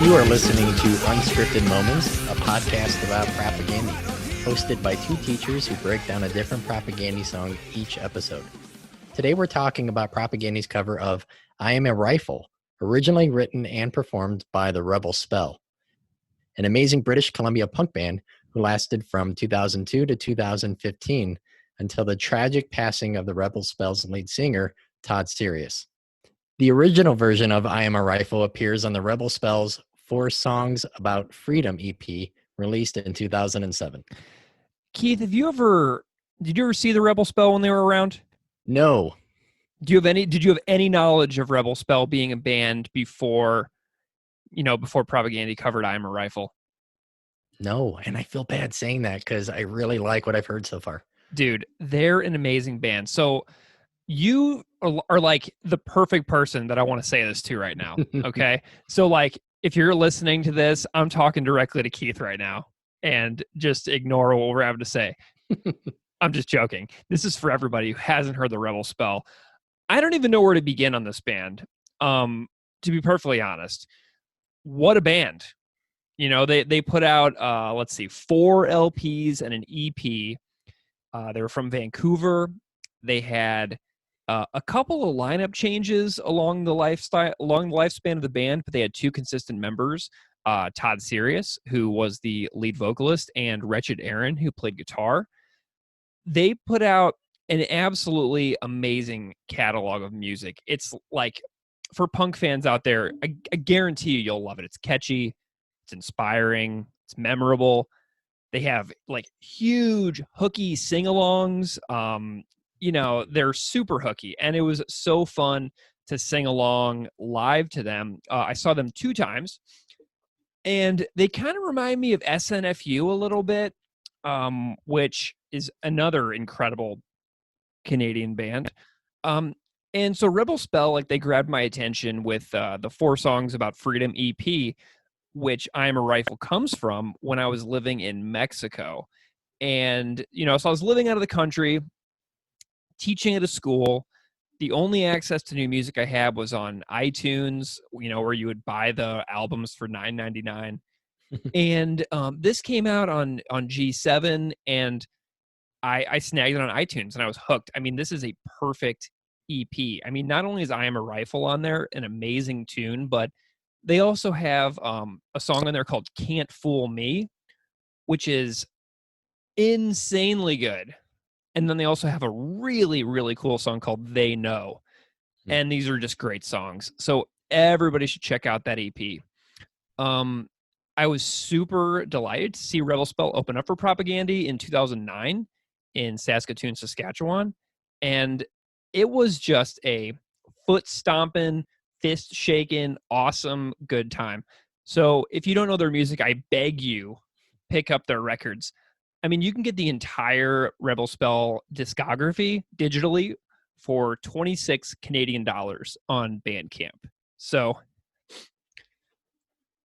You are listening to Unscripted Moments, a podcast about Propagandhi, hosted by two teachers who break down a different Propagandhi song each episode. Today we're talking about Propagandhi's cover of I Am a Rifle, originally written and performed by the Rebel Spell, an amazing British Columbia punk band who lasted from 2002 to 2015 until the tragic passing of the Rebel Spell's lead singer, Todd. The original version of I Am a Rifle appears on the Rebel Spell's 4 Songs About Freedom EP, released in 2007. Keith, did you ever see the Rebel Spell when they were around? No. Did you have any knowledge of Rebel Spell being a band before Propagandhi covered I Am a Rifle? No, and I feel bad saying that because I really like what I've heard so far. Dude, they're an amazing band. So you are like the perfect person that I want to say this to right now, okay? So like, if you're listening to this, I'm talking directly to Keith right now, and just ignore what we're having to say. I'm just joking. This is for everybody who hasn't heard the Rebel Spell. I don't even know where to begin on this band, to be perfectly honest. What a band. You know, they put out, 4 LPs and an EP. They were from Vancouver. They had a couple of lineup changes along the lifespan of the band, but they had 2 consistent members, Todd, who was the lead vocalist, and Wretched Erin, who played guitar. They put out an absolutely amazing catalog of music. It's like, for punk fans out there, I guarantee you'll love it. It's catchy, it's inspiring, it's memorable. They have like huge hooky sing-alongs. They're super hooky, and it was so fun to sing along live to them. I saw them 2 times, and they kind of remind me of SNFU a little bit, which is another incredible Canadian band. And so Rebel Spell, like, they grabbed my attention with the 4 Songs About Freedom EP, which I Am a Rifle comes from, when I was living in Mexico. And, so I was living out of the country, teaching at a school. The only access to new music I had was on iTunes, where you would buy the albums for $9.99. And this came out on G7, and I snagged it on iTunes, and I was hooked. I mean, this is a perfect EP. I mean, not only is I Am a Rifle on there, an amazing tune, but they also have a song on there called Can't Fool Me, which is insanely good. And then they also have a really, really cool song called They Know. And these are just great songs. So everybody should check out that EP. I was super delighted to see Rebel Spell open up for Propagandhi in 2009 in Saskatoon, Saskatchewan. And it was just a foot-stomping, fist-shaking, awesome, good time. So if you don't know their music, I beg you, pick up their records. I mean, you can get the entire Rebel Spell discography digitally for 26 Canadian dollars on Bandcamp. So,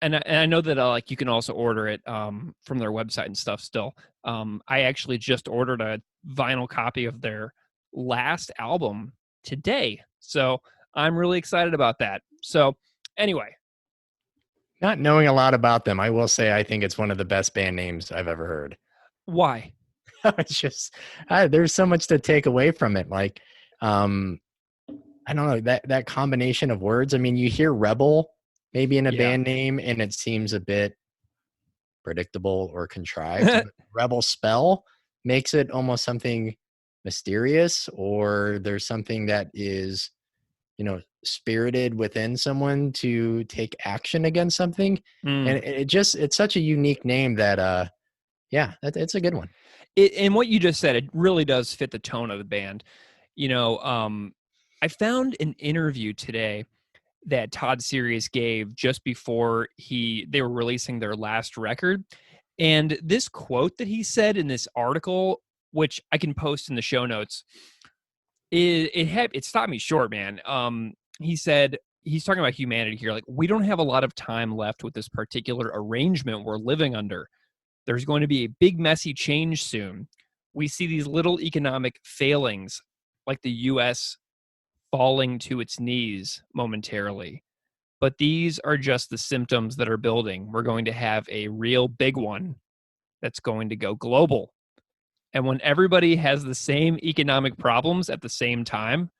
and I know that you can also order it from their website and stuff still. I actually just ordered a vinyl copy of their last album today. So I'm really excited about that. So anyway. Not knowing a lot about them, I will say I think it's one of the best band names I've ever heard. Why? It's just, there's so much to take away from it. Like, I don't know, that combination of words. I mean, you hear rebel maybe in a band name, and it seems a bit predictable or contrived. Rebel Spell makes it almost something mysterious, or there's something that is, spirited within someone to take action against something. And it's such a unique name that, it's a good one. And what you just said, it really does fit the tone of the band. I found an interview today that Todd gave just before they were releasing their last record. And this quote that he said in this article, which I can post in the show notes, it stopped me short, man. He said, he's talking about humanity here. Like, we don't have a lot of time left with this particular arrangement we're living under. There's going to be a big, messy change soon. We see these little economic failings, like the U.S. falling to its knees momentarily. but these are just the symptoms that are building. We're going to have a real big one that's going to go global. And when everybody has the same economic problems at the same time,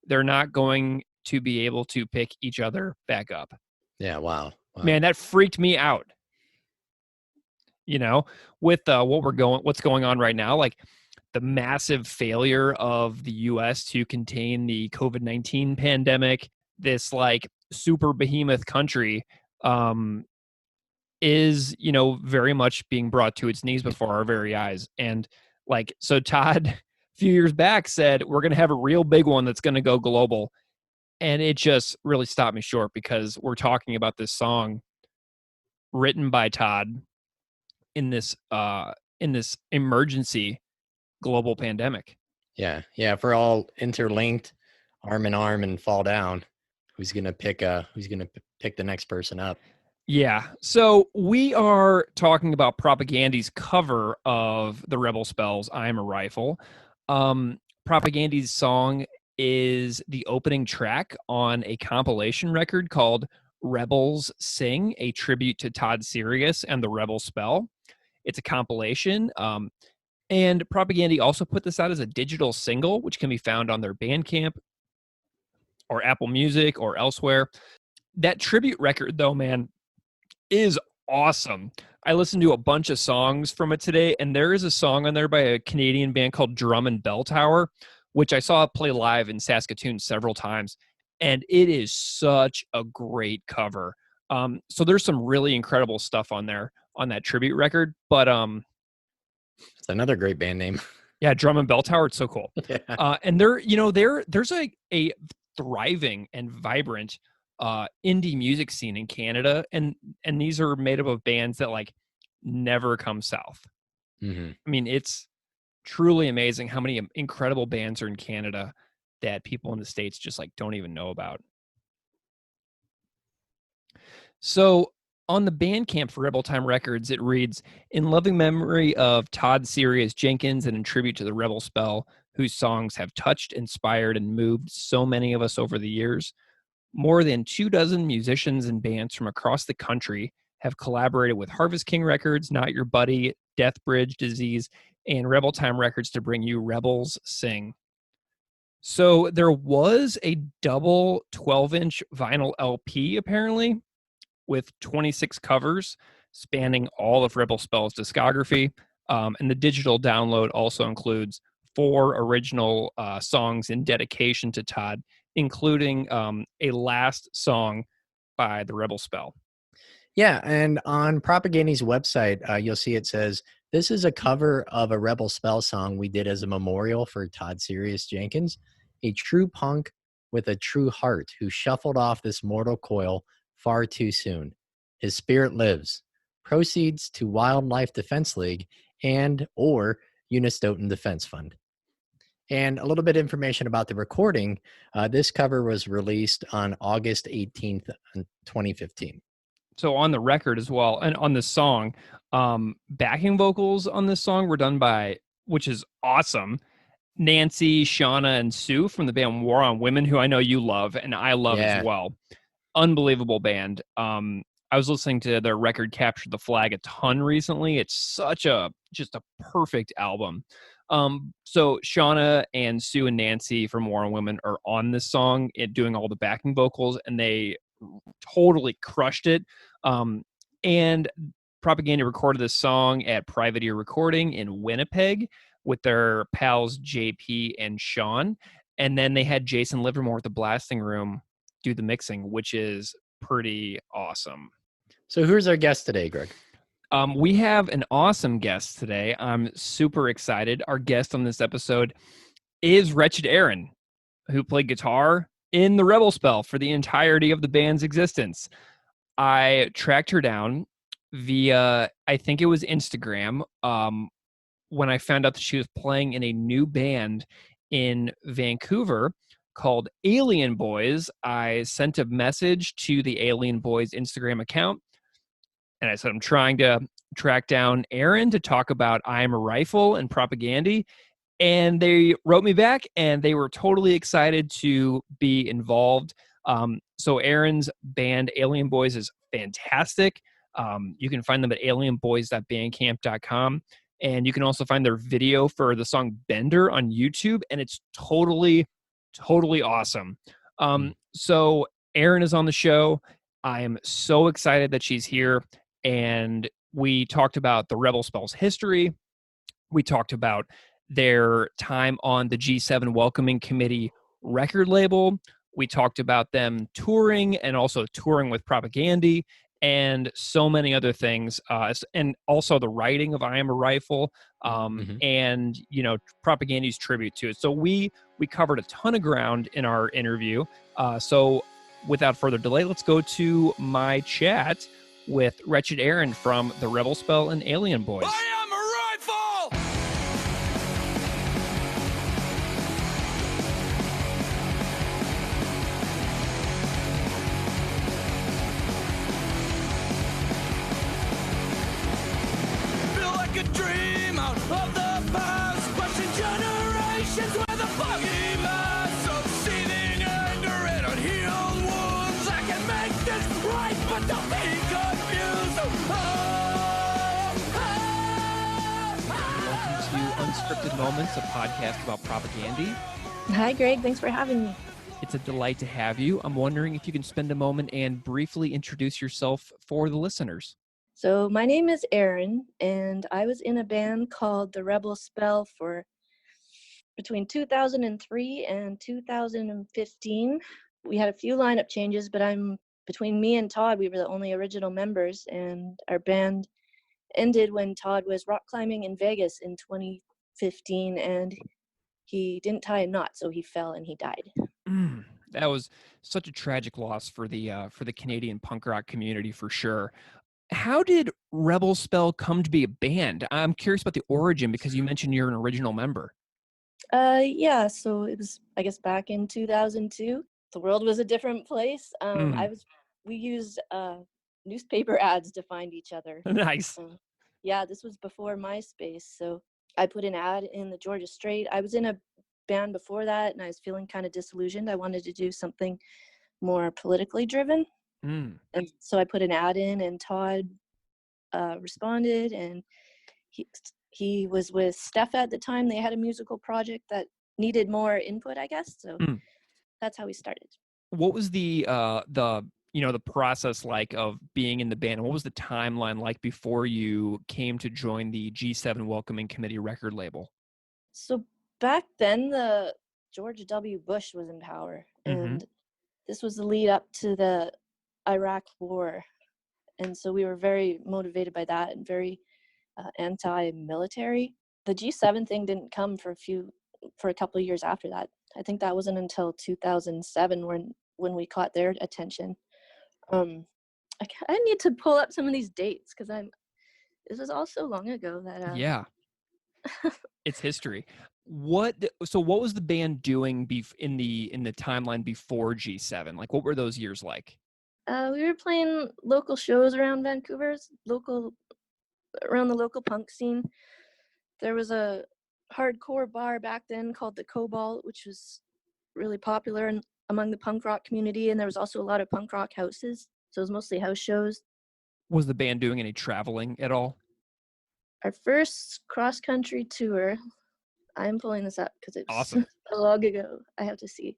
they're not going to be able to pick each other back up. Yeah, wow. Man, that freaked me out. You know, with what's going on right now, like the massive failure of the US to contain the COVID-19 pandemic, this like super behemoth country is, very much being brought to its knees before our very eyes. And like, so Todd a few years back said, we're going to have a real big one that's going to go global. And it just really stopped me short because we're talking about this song written by Todd in this emergency global pandemic. Yeah. If we're all interlinked, arm in arm, and fall down, who's gonna pick the next person up? Yeah. So we are talking about Propagandhi's cover of the Rebel Spell's "I Am a Rifle." Propagandhi's song is the opening track on a compilation record called Rebels Sing, a tribute to Todd Sirius and the Rebel Spell. It's a compilation. And Propagandhi also put this out as a digital single, which can be found on their Bandcamp or Apple Music or elsewhere. That tribute record, though, man, is awesome. I listened to a bunch of songs from it today, and there is a song on there by a Canadian band called Drum and Bell Tower, which I saw play live in Saskatoon several times, and it is such a great cover. So there's some really incredible stuff on there on that tribute record, but it's another great band name. Yeah, Drum and Bell Tower. It's so cool. Yeah. And there's a thriving and vibrant indie music scene in Canada, and these are made up of bands that like never come south. Mm-hmm. I mean, it's truly amazing how many incredible bands are in Canada that people in the States just like don't even know about. So on the Bandcamp for Rebel Time Records, it reads, "In loving memory of Todd Sirius Jenkins and in tribute to the Rebel Spell, whose songs have touched, inspired, and moved so many of us over the years, more than 24 musicians and bands from across the country have collaborated with Harvest King Records, Not Your Buddy, Death Bridge Disease, and Rebel Time Records to bring you Rebels Sing." So there was a double 12-inch vinyl LP, apparently, with 26 covers spanning all of Rebel Spell's discography. And the digital download also includes 4 original songs in dedication to Todd, including a last song by the Rebel Spell. Yeah, and on Propagandhi's website, you'll see it says, "This is a cover of a Rebel Spell song we did as a memorial for Todd Sirius Jenkins, a true punk with a true heart who shuffled off this mortal coil far too soon. His spirit lives. Proceeds to Wildlife Defense League and or Unistoten Defence Fund." And a little bit of information about the recording. This cover was released on August 18th, 2015. So on the record as well, and on the song, backing vocals on this song were done by, which is awesome, Nancy, Shauna, and Sue from the band War on Women, who I know you love and I love as well. Unbelievable band. I was listening to their record Capture the Flag a ton recently. It's just a perfect album. So Shauna and Sue and Nancy from War on Women are on this song, doing all the backing vocals, and they totally crushed it. And Propagandhi recorded this song at Private Ear Recording in Winnipeg with their pals JP and Sean. And then they had Jason Livermore at the Blasting Room do the mixing, which is pretty awesome. So who's our guest today, Greg? We have an awesome guest today. I'm super excited. Our guest on this episode is Wretched Erin, who played guitar in the Rebel Spell for the entirety of the band's existence. I tracked her down via, I think it was Instagram, when I found out that she was playing in a new band in Vancouver called Alien Boys. I sent a message to the Alien Boys Instagram account, and I said, I'm trying to track down Erin to talk about I Am a Rifle and Propagandhi. And they wrote me back, and they were totally excited to be involved. So Erin's band Alien Boys is fantastic. You can find them at alienboys.bandcamp.com. And you can also find their video for the song Bender on YouTube. And it's totally awesome. So Erin is on the show. I am so excited that she's here. And we talked about the Rebel Spell's history. We talked about their time on the G7 Welcoming Committee record label. We talked about them touring and also touring with Propagandhi and so many other things. And also the writing of I Am a Rifle and, Propagandhi's tribute to it. So we covered a ton of ground in our interview. So without further delay, let's go to my chat with Wretched Erin from the Rebel Spell and Alien Boys. I am a rifle! Feel like a dream out of the past, questing generations with a foggy mass of seething anger and unhealed wounds. I can make this right, but don't be confused. Welcome to Unscripted Moments, a podcast about Propagandhi. Hi, Greg. Thanks for having me. It's a delight to have you. I'm wondering if you can spend a moment and briefly introduce yourself for the listeners. So my name is Erin, and I was in a band called the Rebel Spell for between 2003 and 2015. We had a few lineup changes, but between me and Todd, we were the only original members, and our band ended when Todd was rock climbing in Vegas in 2015, and he didn't tie a knot, so he fell and he died. That was such a tragic loss for the Canadian punk rock community, for sure. How did Rebel Spell come to be a band? I'm curious about the origin because you mentioned you're an original member. Yeah, so it was, I guess, back in 2002. The world was a different place. We used newspaper ads to find each other. Nice. Yeah, this was before MySpace, so I put an ad in the Georgia Straight. I was in a band before that, and I was feeling kind of disillusioned. I wanted to do something more politically driven. And so I put an ad in, and Todd responded, and he was with Steph at the time. They had a musical project that needed more input, I guess. So that's how we started. What was the process like of being in the band? What was the timeline like before you came to join the G7 Welcoming Committee record label? So back then, the George W. Bush was in power, and this was the lead up to the Iraq War. And so we were very motivated by that and very anti-military. The G7 thing didn't come for a couple of years after that. I think that wasn't until 2007 when we caught their attention. I need to pull up some of these dates because this was all so long ago that yeah, it's history. What was the band doing in the timeline before G7? Like, what were those years like? We were playing local shows around Vancouver, around the local punk scene. There was a hardcore bar back then called the Cobalt, which was really popular among the punk rock community, and there was also a lot of punk rock houses, so it was mostly house shows. Was the band doing any traveling at all? Our first cross-country tour, I'm pulling this up because it's awesome. So long ago. I have to see.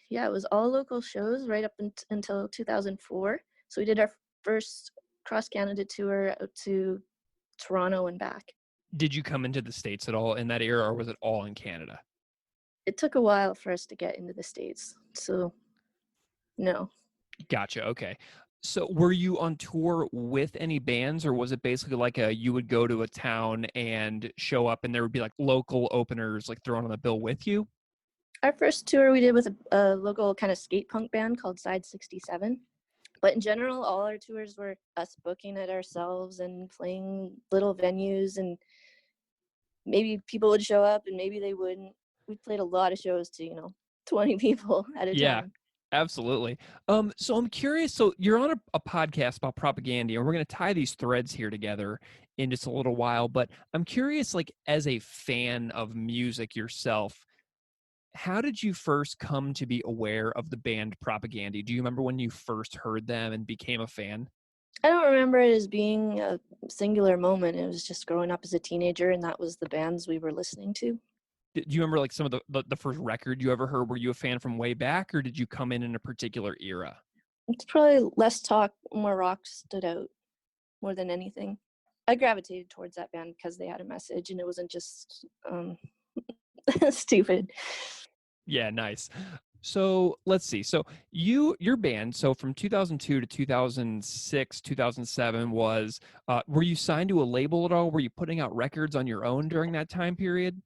Yeah, it was all local shows right up until 2004. So we did our first cross-Canada tour out to Toronto and back. Did you come into the States at all in that era, or was it all in Canada? It took a while for us to get into the States, so no. Gotcha, okay. So were you on tour with any bands, or was it basically like you would go to a town and show up and there would be like local openers like thrown on the bill with you? Our first tour we did with a local kind of skate punk band called Side 67. But in general, all our tours were us booking it ourselves and playing little venues, and maybe people would show up and maybe they wouldn't. We played a lot of shows to, 20 people at a time. Yeah, absolutely. So I'm curious. So you're on a podcast about Propagandhi, and we're going to tie these threads here together in just a little while. But I'm curious, like, as a fan of music yourself, how did you first come to be aware of the band Propagandhi? Do you remember when you first heard them and became a fan? I don't remember it as being a singular moment. It was just growing up as a teenager, and that was the bands we were listening to. Do you remember like some of the first record you ever heard? Were you a fan from way back, or did you come in a particular era? It's probably less talk, more rock stood out more than anything. I gravitated towards that band because they had a message, and it wasn't just stupid. Yeah, nice. So let's see. So your band, so from 2002 to 2006, 2007 was, were you signed to a label at all? Were you putting out records on your own during that time period?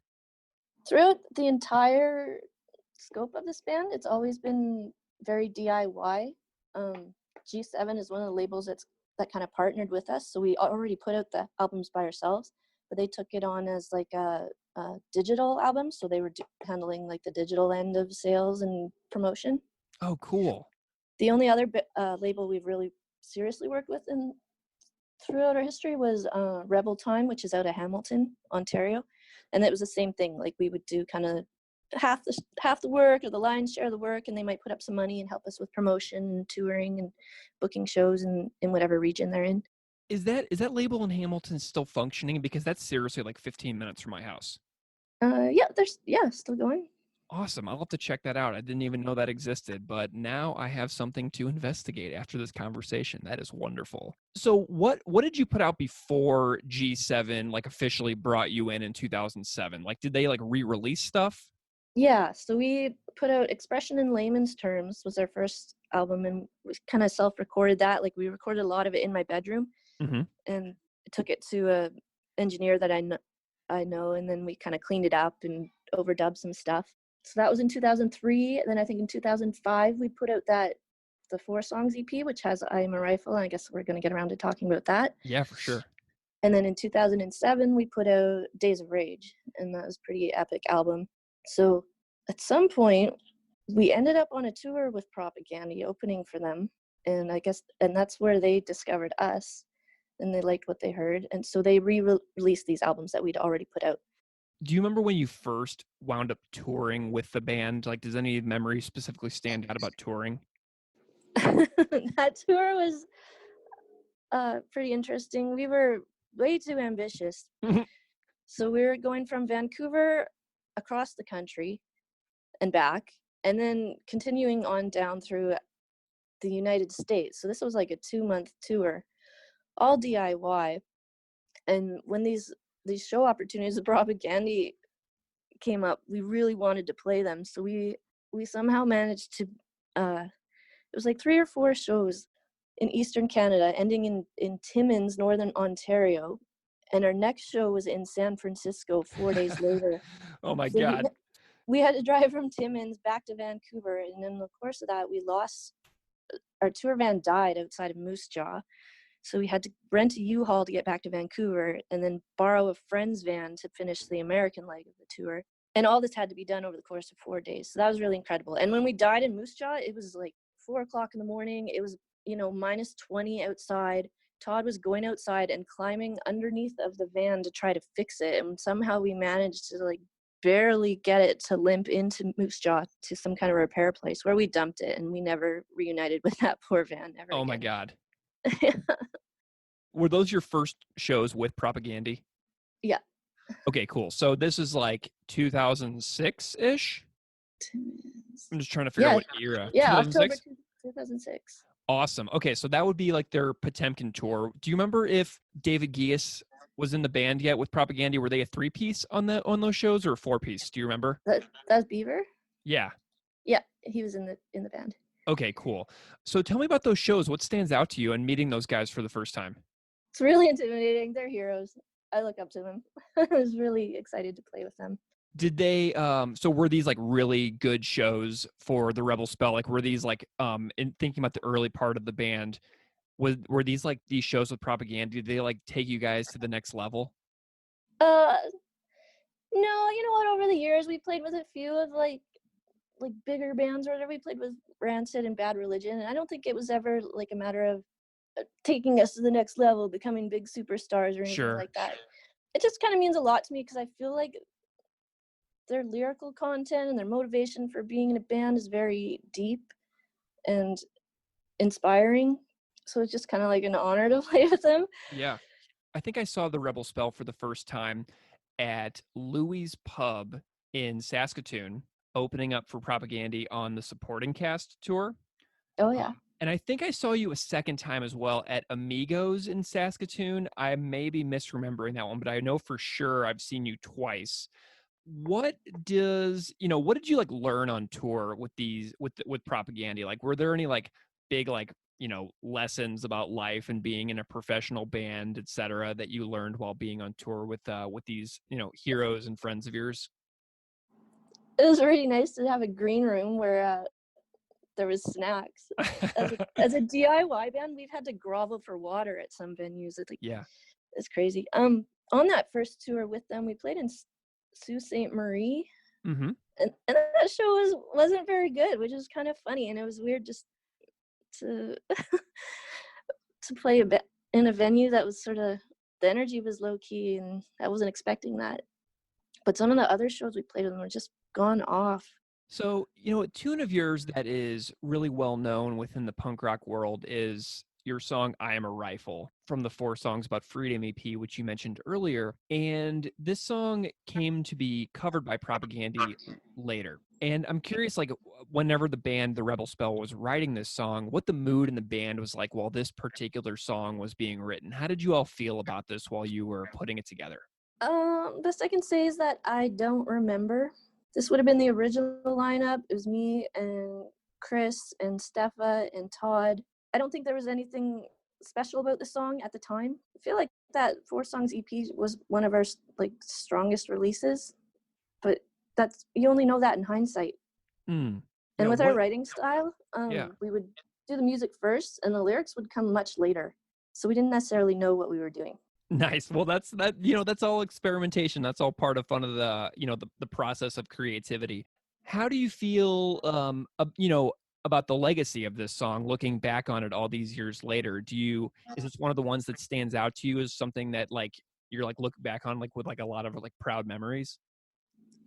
Throughout the entire scope of this band, it's always been very DIY. G7 is one of the labels that kind of partnered with us, so we already put out the albums by ourselves, but they took it on as like a digital album, so they were handling like the digital end of sales and promotion. Oh, cool. The only other label we've really seriously worked with throughout our history was Rebel Time, which is out of Hamilton, Ontario, and it was the same thing. Like we would do kind of half the work or the lion's share of the work, and they might put up some money and help us with promotion and touring and booking shows in whatever region they're in. Is that label in Hamilton still functioning? Because that's seriously like 15 minutes from my house. Still going. Awesome. I'll have to check that out. I didn't even know that existed, but now I have something to investigate after this conversation. That is wonderful. So what did you put out before G7 like officially brought you in 2007? Like did they like re-release stuff? Yeah, so we put out Expression in Layman's Terms was our first album, and we kind of self-recorded that. Like we recorded a lot of it in my bedroom, and took it to a engineer that I know, and then we kind of cleaned it up and overdubbed some stuff. So that was in 2003. Then I think in 2005 we put out the 4 songs EP, which has I Am a Rifle, and I guess we're going to get around to talking about that. Yeah, for sure. And then in 2007 we put out Days of Rage, and that was a pretty epic album. So at some point we ended up on a tour with Propagandhi opening for them, and that's where they discovered us, and they liked what they heard, and so they re-released these albums that we'd already put out. Do you remember when you first wound up touring with the band? Like, does any memory specifically stand out about touring? That tour was pretty interesting. We were way too ambitious. So we were going from Vancouver across the country and back, and then continuing on down through the United States. So this was like a 2-month tour, all DIY. And when these show opportunities of Propagandhi came up, we really wanted to play them. So we somehow managed to, it was like 3 or 4 shows in Eastern Canada, ending in Timmins, Northern Ontario. And our next show was in San Francisco 4 days later. Oh my God. We had to drive from Timmins back to Vancouver. And in the course of that, our tour van died outside of Moose Jaw. So we had to rent a U-Haul to get back to Vancouver, and then borrow a friend's van to finish the American leg of the tour. And all this had to be done over the course of 4 days. So that was really incredible. And when we died in Moose Jaw, it was like 4 o'clock in the morning. It was, minus 20 outside. Todd was going outside and climbing underneath of the van to try to fix it. And somehow we managed to like barely get it to limp into Moose Jaw to some kind of repair place where we dumped it. And we never reunited with that poor van ever again. My God. Were those your first shows with Propagandhi? Yeah. Okay, cool. So this is like 2006-ish? I'm just trying to figure out what era. Yeah, 2006? October 2006. Awesome. Okay, so that would be like their Potemkin tour. Do you remember if David Gies was in the band yet with Propagandhi? Were they a 3-piece on those shows or a 4-piece? Do you remember? That's Beaver? Yeah. Yeah, he was in the band. Okay, cool. So tell me about those shows. What stands out to you and meeting those guys for the first time? It's really intimidating. They're heroes. I look up to them. I was really excited to play with them. Did they, so were these like really good shows for the Rebel Spell? Like were these like, in thinking about the early part of the band, were these like these shows with Propagandhi? Did they like take you guys to the next level? No, you know what? Over the years, we played with a few of like bigger bands or whatever. We played with Rancid and Bad Religion, and I don't think it was ever like a matter of taking us to the next level, becoming big superstars or anything like that. It just kind of means a lot to me because I feel like their lyrical content and their motivation for being in a band is very deep and inspiring. So it's just kind of like an honor to play with them. Yeah. I think I saw the Rebel Spell for the first time at Louie's Pub in Saskatoon, opening up for Propagandhi on the supporting cast tour. Oh yeah. And I think I saw you a second time as well at Amigos in Saskatoon. I may be misremembering that one, but I know for sure I've seen you twice. What did you like learn on tour with with Propagandhi? Like, were there any like big lessons about life and being in a professional band, etc., that you learned while being on tour with these heroes and friends of yours? It was really nice to have a green room where there was snacks. As a DIY band, we've had to grovel for water at some venues. Yeah. It's crazy. On that first tour with them, we played in Sault Ste. Marie, Mm-hmm. and that show wasn't very good, which is kind of funny, and it was weird just to to play in a venue that was sort of, the energy was low key, and I wasn't expecting that. But some of the other shows we played with them were just gone off. So, a tune of yours that is really well known within the punk rock world is your song I Am a Rifle from the 4 Songs About Freedom EP, which you mentioned earlier. And this song came to be covered by Propagandhi later. And I'm curious, like, whenever the band, The Rebel Spell, was writing this song, what the mood in the band was like while this particular song was being written. How did you all feel about this while you were putting it together? Best I can say is that I don't remember. This would have been the original lineup. It was me and Chris and Steffa and Todd. I don't think there was anything special about the song at the time. I feel like that 4 Songs EP was one of our strongest releases, but you only know that in hindsight. Mm. And with our writing style, Yeah. we would do the music first and the lyrics would come much later. So we didn't necessarily know what we were doing. Nice. Well, that's all experimentation. That's all part of fun of the process of creativity. How do you feel, about the legacy of this song, looking back on it all these years later? Is this one of the ones that stands out to you as something that like you're like looking back on like with like a lot of like proud memories?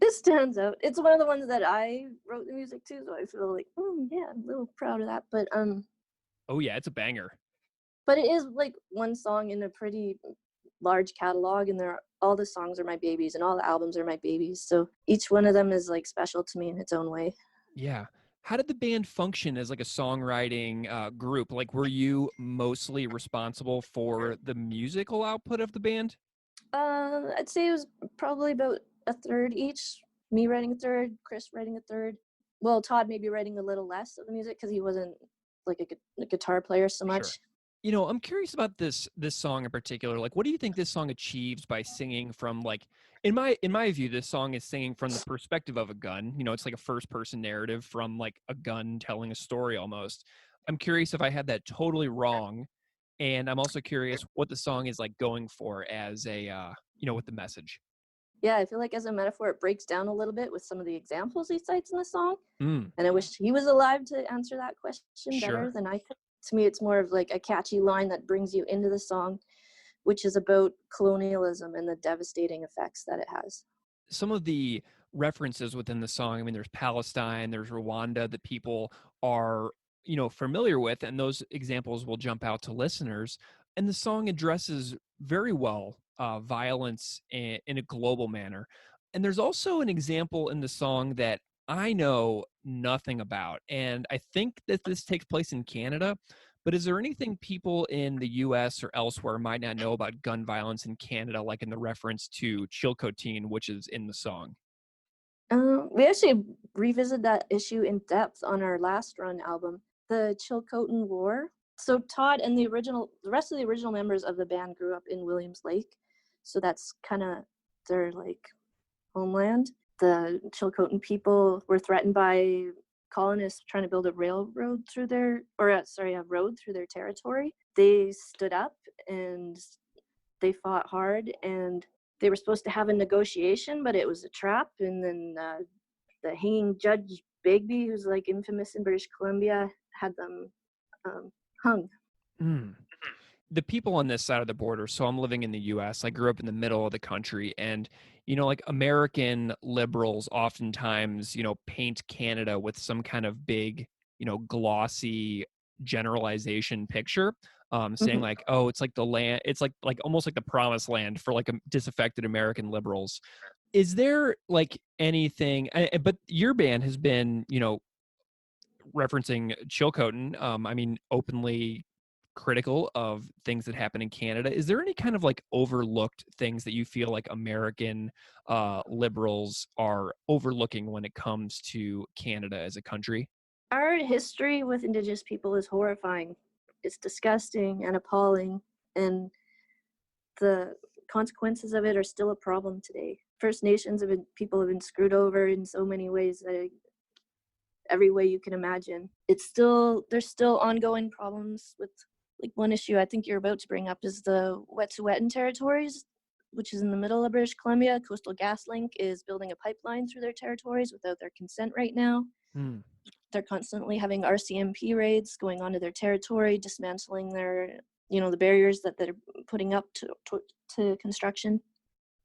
It stands out. It's one of the ones that I wrote the music to, so I feel like, yeah, I'm a little proud of that. But Oh yeah, it's a banger. But it is like one song in a pretty large catalog, and all the songs are my babies and all the albums are my babies, so each one of them is like special to me in its own way. Yeah. How did the band function as like a songwriting group? Like, were you mostly responsible for the musical output of the band? I'd say it was probably about a third each. Me writing a third, Chris writing a third. Well, Todd maybe writing a little less of the music because he wasn't like a guitar player so much. Sure. I'm curious about this song in particular. Like, what do you think this song achieves by singing from like, in my view, this song is singing from the perspective of a gun. It's like a first person narrative from like a gun telling a story almost. I'm curious if I had that totally wrong. And I'm also curious what the song is like going for as a, with the message. Yeah, I feel like as a metaphor, it breaks down a little bit with some of the examples he cites in the song. Mm. And I wish he was alive to answer that question better Sure. than I could. To me, it's more of like a catchy line that brings you into the song, which is about colonialism and the devastating effects that it has. Some of the references within the song, I mean, there's Palestine, there's Rwanda that people are, familiar with, and those examples will jump out to listeners. And the song addresses very well violence in a global manner. And there's also an example in the song that I know nothing about. And I think that this takes place in Canada. But is there anything people in the US or elsewhere might not know about gun violence in Canada, like in the reference to Chilcotin, which is in the song? We actually revisited that issue in depth on our last run album, the Chilcotin War. So Todd and the rest of the original members of the band grew up in Williams Lake. So that's kind of their like homeland. The Chilcotin people were threatened by colonists trying to build a road through their territory. They stood up and they fought hard, and they were supposed to have a negotiation, but it was a trap. And then the hanging Judge Begbie, who's like infamous in British Columbia, had them hung. Mm. the people on this side of the border, so I'm living in the US. I grew up in the middle of the country, and like American liberals oftentimes, paint Canada with some kind of big, glossy generalization picture, saying Mhm. like, oh, it's like the land, it's like almost like the promised land for like disaffected American liberals. Is there like anything, but your band has been, referencing Chilcotin, I mean, openly critical of things that happen in Canada. Is there any kind of like overlooked things that you feel like American liberals are overlooking when it comes to Canada as a country? Our history with Indigenous people is horrifying. It's disgusting and appalling, and the consequences of it are still a problem today. First Nations people have been screwed over in so many ways, every way you can imagine. There's still ongoing problems with, like, one issue I think you're about to bring up is the Wet'suwet'en territories, which is in the middle of British Columbia. Coastal GasLink is building a pipeline through their territories without their consent right now. Hmm. They're constantly having RCMP raids going onto their territory, dismantling their, the barriers that they're putting up to construction.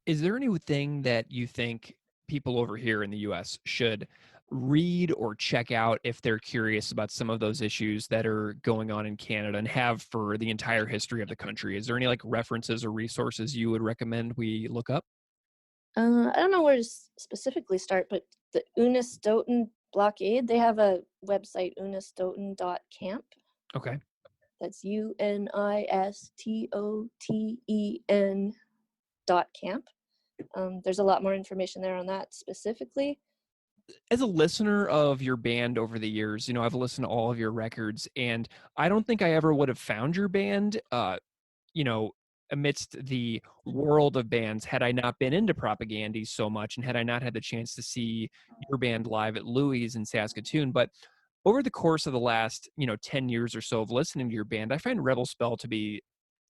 Is there anything that you think people over here in the US should read or check out if they're curious about some of those issues that are going on in Canada and have for the entire history of the country? Is there any like references or resources you would recommend we look up? I don't know where to specifically start, but the Unistoten blockade, they have a website, unistoten.camp. Okay. That's UNISTOTEN.camp. There's a lot more information there on that specifically. As a listener of your band over the years, I've listened to all of your records, and I don't think I ever would have found your band, amidst the world of bands had I not been into Propagandhi so much and had I not had the chance to see your band live at Louis in Saskatoon. But over the course of the last, 10 years or so of listening to your band, I find Rebel Spell to be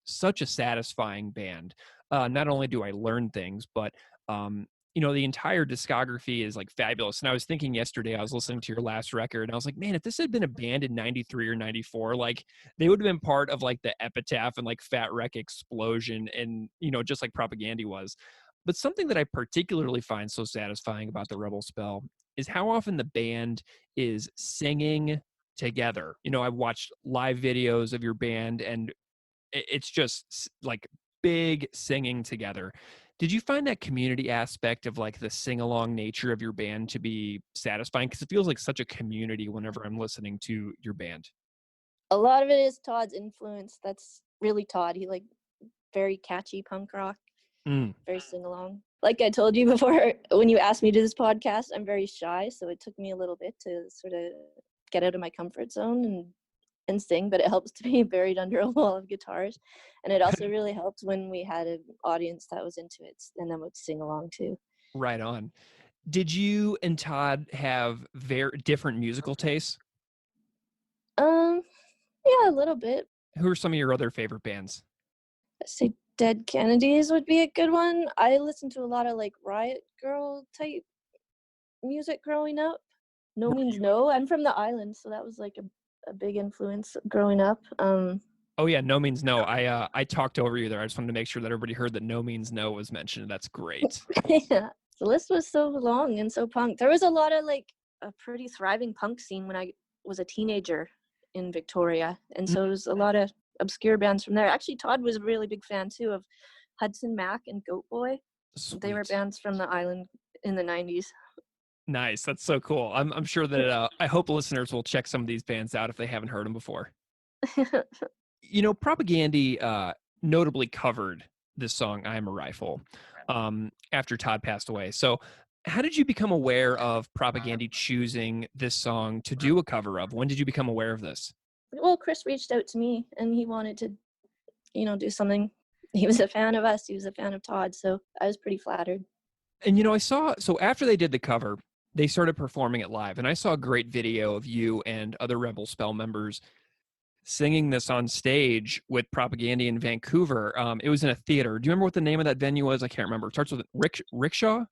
such a satisfying band. Not only do I learn things, but the entire discography is like fabulous. And I was thinking yesterday, I was listening to your last record, and I was like, man, if this had been a band in '93 or '94, like they would have been part of like the Epitaph and like Fat Wreck Explosion, and just like Propagandhi was. But something that I particularly find so satisfying about the Rebel Spell is how often the band is singing together. I've watched live videos of your band, and it's just like big singing together. Did you find that community aspect of like the sing-along nature of your band to be satisfying? Because it feels like such a community whenever I'm listening to your band. A lot of it is Todd's influence. That's really Todd. He like very catchy punk rock, very sing-along. Like I told you before, when you asked me to do this podcast, I'm very shy, so it took me a little bit to sort of get out of my comfort zone and sing, but it helps to be buried under a wall of guitars. And it also really helped when we had an audience that was into it and then would sing along too. Right on. Did you and Todd have very different musical tastes? Yeah, a little bit. Who are some of your other favorite bands? I'd say Dead Kennedys would be a good one. I listened to a lot of like Riot Girl type music growing up. No Means No. I'm from the island, so that was like a big influence growing up. Oh yeah, No Means No. I talked over you there. I just wanted to make sure that everybody heard that No Means No was mentioned. That's great. Yeah, the list was so long and so punk. There was a lot of like a pretty thriving punk scene when I was a teenager in Victoria, and so it was a lot of obscure bands from there. Actually, Todd was a really big fan too of Hudson Mack and Goat Boy. Sweet. They were bands from the island in the 90s. Nice. That's so cool. I'm sure that I hope listeners will check some of these bands out if they haven't heard them before. Propagandhi notably covered this song, I Am a Rifle, after Todd passed away. So how did you become aware of Propagandhi choosing this song to do a cover of? When did you become aware of this? Well, Chris reached out to me and he wanted to, do something. He was a fan of us. He was a fan of Todd. So I was pretty flattered. And, I saw, so after they did the cover, they started performing it live. And I saw a great video of you and other Rebel Spell members singing this on stage with Propagandhi in Vancouver. It was in a theater. Do you remember what the name of that venue was? I can't remember. It starts with Rickshaw?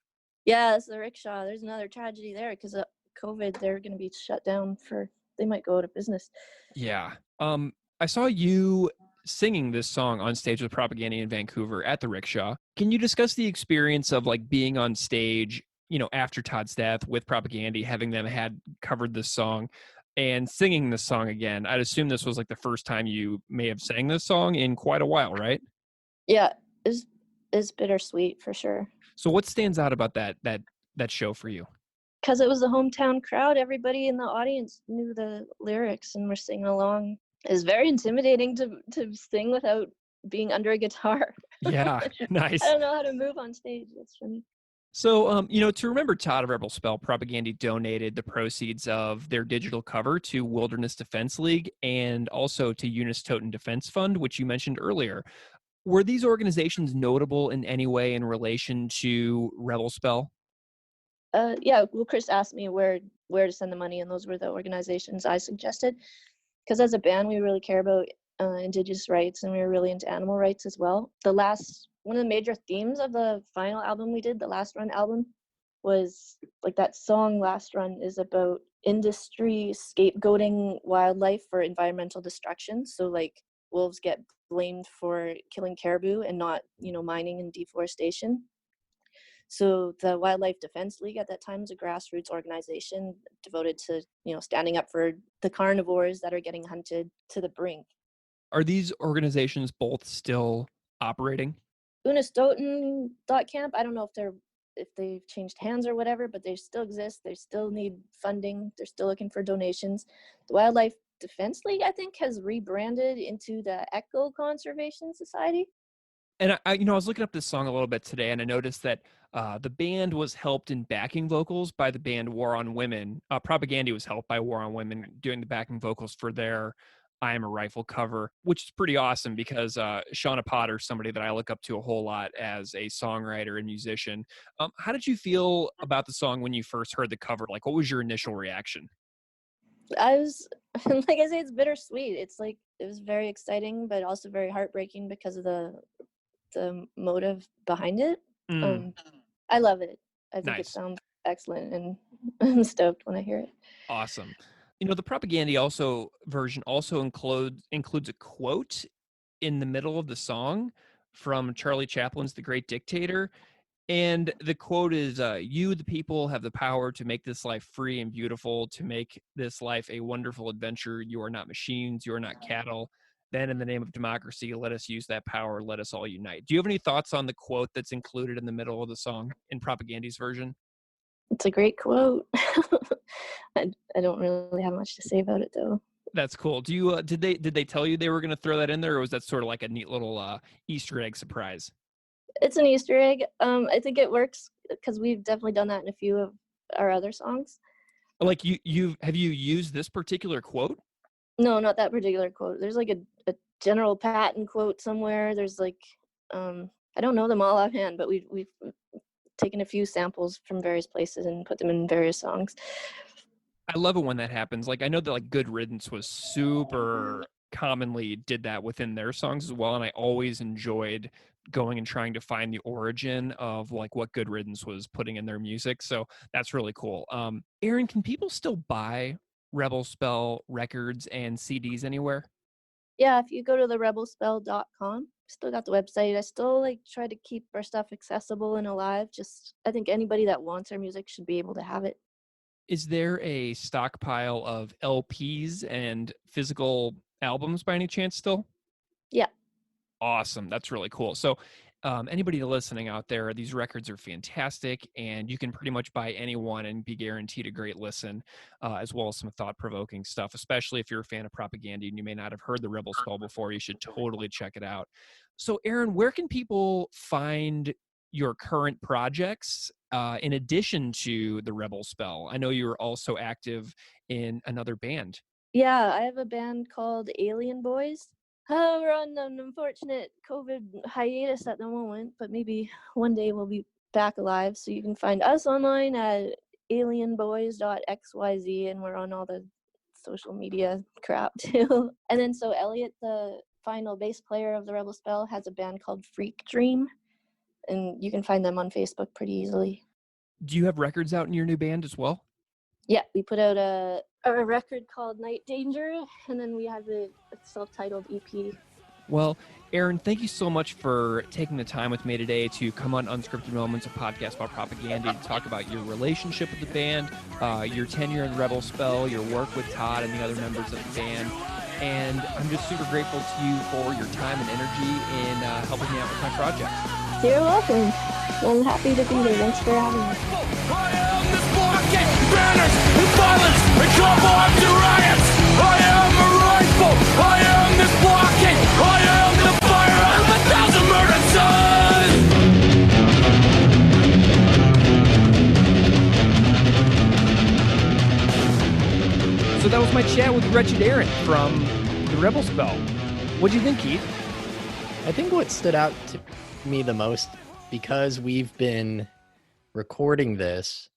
Yeah, it's the Rickshaw. There's another tragedy there because of COVID. They're going to be shut down they might go out of business. Yeah. I saw you singing this song on stage with Propagandhi in Vancouver at the Rickshaw. Can you discuss the experience of like being on stage, after Todd's death with Propagandhi, having them had covered this song and singing this song again? I'd assume this was like the first time you may have sang this song in quite a while, right? Yeah, it's bittersweet for sure. So what stands out about that show for you? Because it was a hometown crowd, everybody in the audience knew the lyrics and were singing along. It was very intimidating to sing without being under a guitar. Yeah, nice. I don't know how to move on stage. That's funny. So, to remember Todd Rebel Spell, Propagandhi donated the proceeds of their digital cover to Wilderness Defense League and also to Unistoten Defence Fund, which you mentioned earlier. Were these organizations notable in any way in relation to Rebel Spell? Yeah, well, Chris asked me where to send the money, and those were the organizations I suggested. Because as a band, we really care about Indigenous rights, and we were really into animal rights as well. One of the major themes of the final album we did, the Last Run album, was like that song Last Run is about industry scapegoating wildlife for environmental destruction. So like wolves get blamed for killing caribou and not, mining and deforestation. So the Wildlife Defense League at that time was a grassroots organization devoted to, standing up for the carnivores that are getting hunted to the brink. Are these organizations both still operating? Unistoten Camp, I don't know if they've changed hands or whatever, but they still exist. They still need funding. They're still looking for donations. The Wildlife Defense League, I think, has rebranded into the Echo Conservation Society. And I was looking up this song a little bit today, and I noticed that the band was helped in backing vocals by the band War on Women. Propagandhi was helped by War on Women doing the backing vocals for their I Am a Rifle cover, which is pretty awesome because Shauna Potter is somebody that I look up to a whole lot as a songwriter and musician. How did you feel about the song when you first heard the cover? Like, what was your initial reaction? I was, like I say, it's bittersweet. It's like, it was very exciting, but also very heartbreaking because of the motive behind it. I love it. I think Nice. It sounds excellent, and I'm stoked when I hear it. Awesome. The Propagandhi version also includes a quote in the middle of the song from Charlie Chaplin's The Great Dictator. And the quote is, you, the people, have the power to make this life free and beautiful, to make this life a wonderful adventure. You are not machines. You are not cattle. Then in the name of democracy, let us use that power. Let us all unite. Do you have any thoughts on the quote that's included in the middle of the song in Propagandhi's version? It's a great quote. I don't really have much to say about it, though. That's cool. Do you did they tell you they were going to throw that in there, or was that sort of like a neat little Easter egg surprise? It's an Easter egg. I think it works because we've definitely done that in a few of our other songs. Like have you used this particular quote? No, not that particular quote. There's like a General Patton quote somewhere. There's like I don't know them all offhand, but we've taken a few samples from various places and put them in various songs. I love it when that happens. Like, I know that like Good Riddance was super commonly did that within their songs as well, and I always enjoyed going and trying to find the origin of like what Good Riddance was putting in their music. So that's really cool. Erin, can people still buy Rebel Spell records and CDs anywhere? Yeah, if you go to therebelspell.com, still got the website. I still like try to keep our stuff accessible and alive. Just I think anybody that wants our music should be able to have it. Is there a stockpile of LPs and physical albums by any chance still? Yeah. Awesome. That's really cool. So anybody listening out there, these records are fantastic, and you can pretty much buy any one and be guaranteed a great listen, as well as some thought-provoking stuff, especially if you're a fan of Propagandhi and you may not have heard the Rebel Spell before. You should totally check it out. So Erin, where can people find your current projects in addition to the Rebel Spell? I know you're also active in another band. Yeah, I have a band called Alien Boys. We're on an unfortunate COVID hiatus at the moment, but maybe one day we'll be back alive. So you can find us online at alienboys.xyz, and we're on all the social media crap too. And then so Elliot, the final bass player of the Rebel Spell, has a band called Freak Dream, and you can find them on Facebook pretty easily. Do you have records out in your new band as well? Yeah, we put out a record called Night Danger, and then we have a self-titled EP. Well, Erin, thank you so much for taking the time with me today to come on Unscripted Moments, a podcast about Propagandhi, to talk about your relationship with the band, your tenure in Rebel Spell, your work with Todd and the other members of the band. And I'm just super grateful to you for your time and energy in helping me out with my project. You're welcome. I'm happy to be here. Thanks for having me. I am this blockade, banners and violence and cowboys and riots. I am a rifle. I am this blockade. I am the fire of 1,000 murdered sons. So that was my chat with Wretched Erin from the Rebel Spell. What'd you think, Keith? I think what stood out to me the most, because we've been recording this,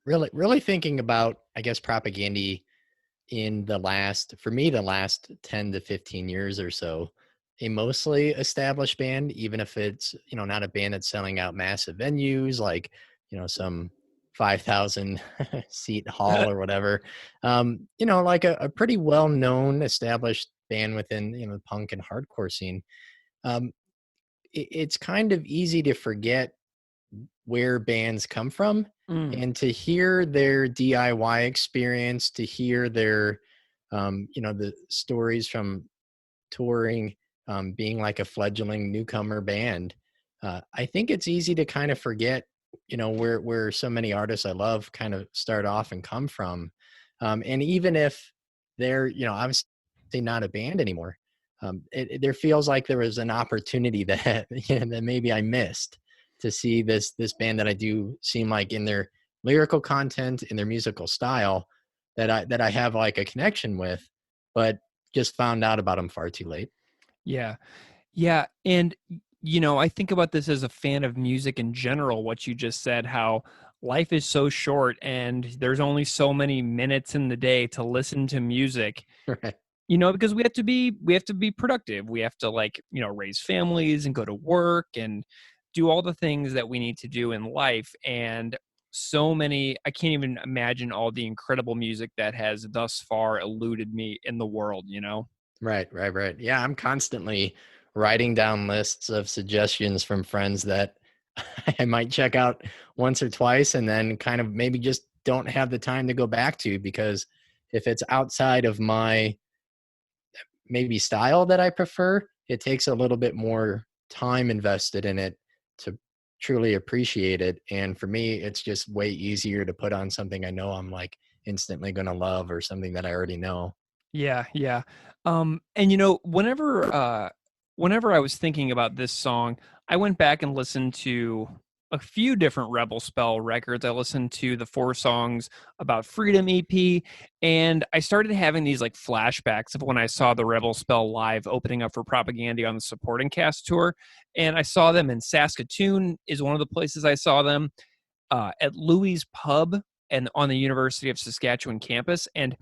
really thinking about, I guess, Propagandhi in the last 10 to 15 years or so, a mostly established band, even if it's, not a band that's selling out massive venues, like, some 5,000 seat hall or whatever, like a pretty well-known established band within, the punk and hardcore scene. It's kind of easy to forget where bands come from, and to hear their DIY experience, to hear their, the stories from touring, being like a fledgling newcomer band. I think it's easy to kind of forget, where so many artists I love kind of start off and come from. And even if they're, obviously not a band anymore, there feels like there was an opportunity that, that maybe I missed, to see this band that I do seem like, in their lyrical content, in their musical style, that I have like a connection with, but just found out about them far too late. Yeah. And, I think about this as a fan of music in general, what you just said, how life is so short and there's only so many minutes in the day to listen to music. Right. Because we have to be productive. We have to raise families and go to work and do all the things that we need to do in life. And so many, I can't even imagine all the incredible music that has thus far eluded me in the world, Right. Yeah, I'm constantly writing down lists of suggestions from friends that I might check out once or twice, and then kind of maybe just don't have the time to go back to, because if it's outside of my maybe style that I prefer, it takes a little bit more time invested in it to truly appreciate it. And for me, it's just way easier to put on something I know I'm like instantly going to love, or something that I already know. Yeah. And whenever I was thinking about this song, I went back and listened to a few different Rebel Spell records. I listened to the 4 songs about Freedom EP, and I started having these like flashbacks of when I saw the Rebel Spell live opening up for Propagandhi on the supporting cast tour. And I saw them in Saskatoon is one of the places I saw them, at Louis Pub and on the University of Saskatchewan campus. And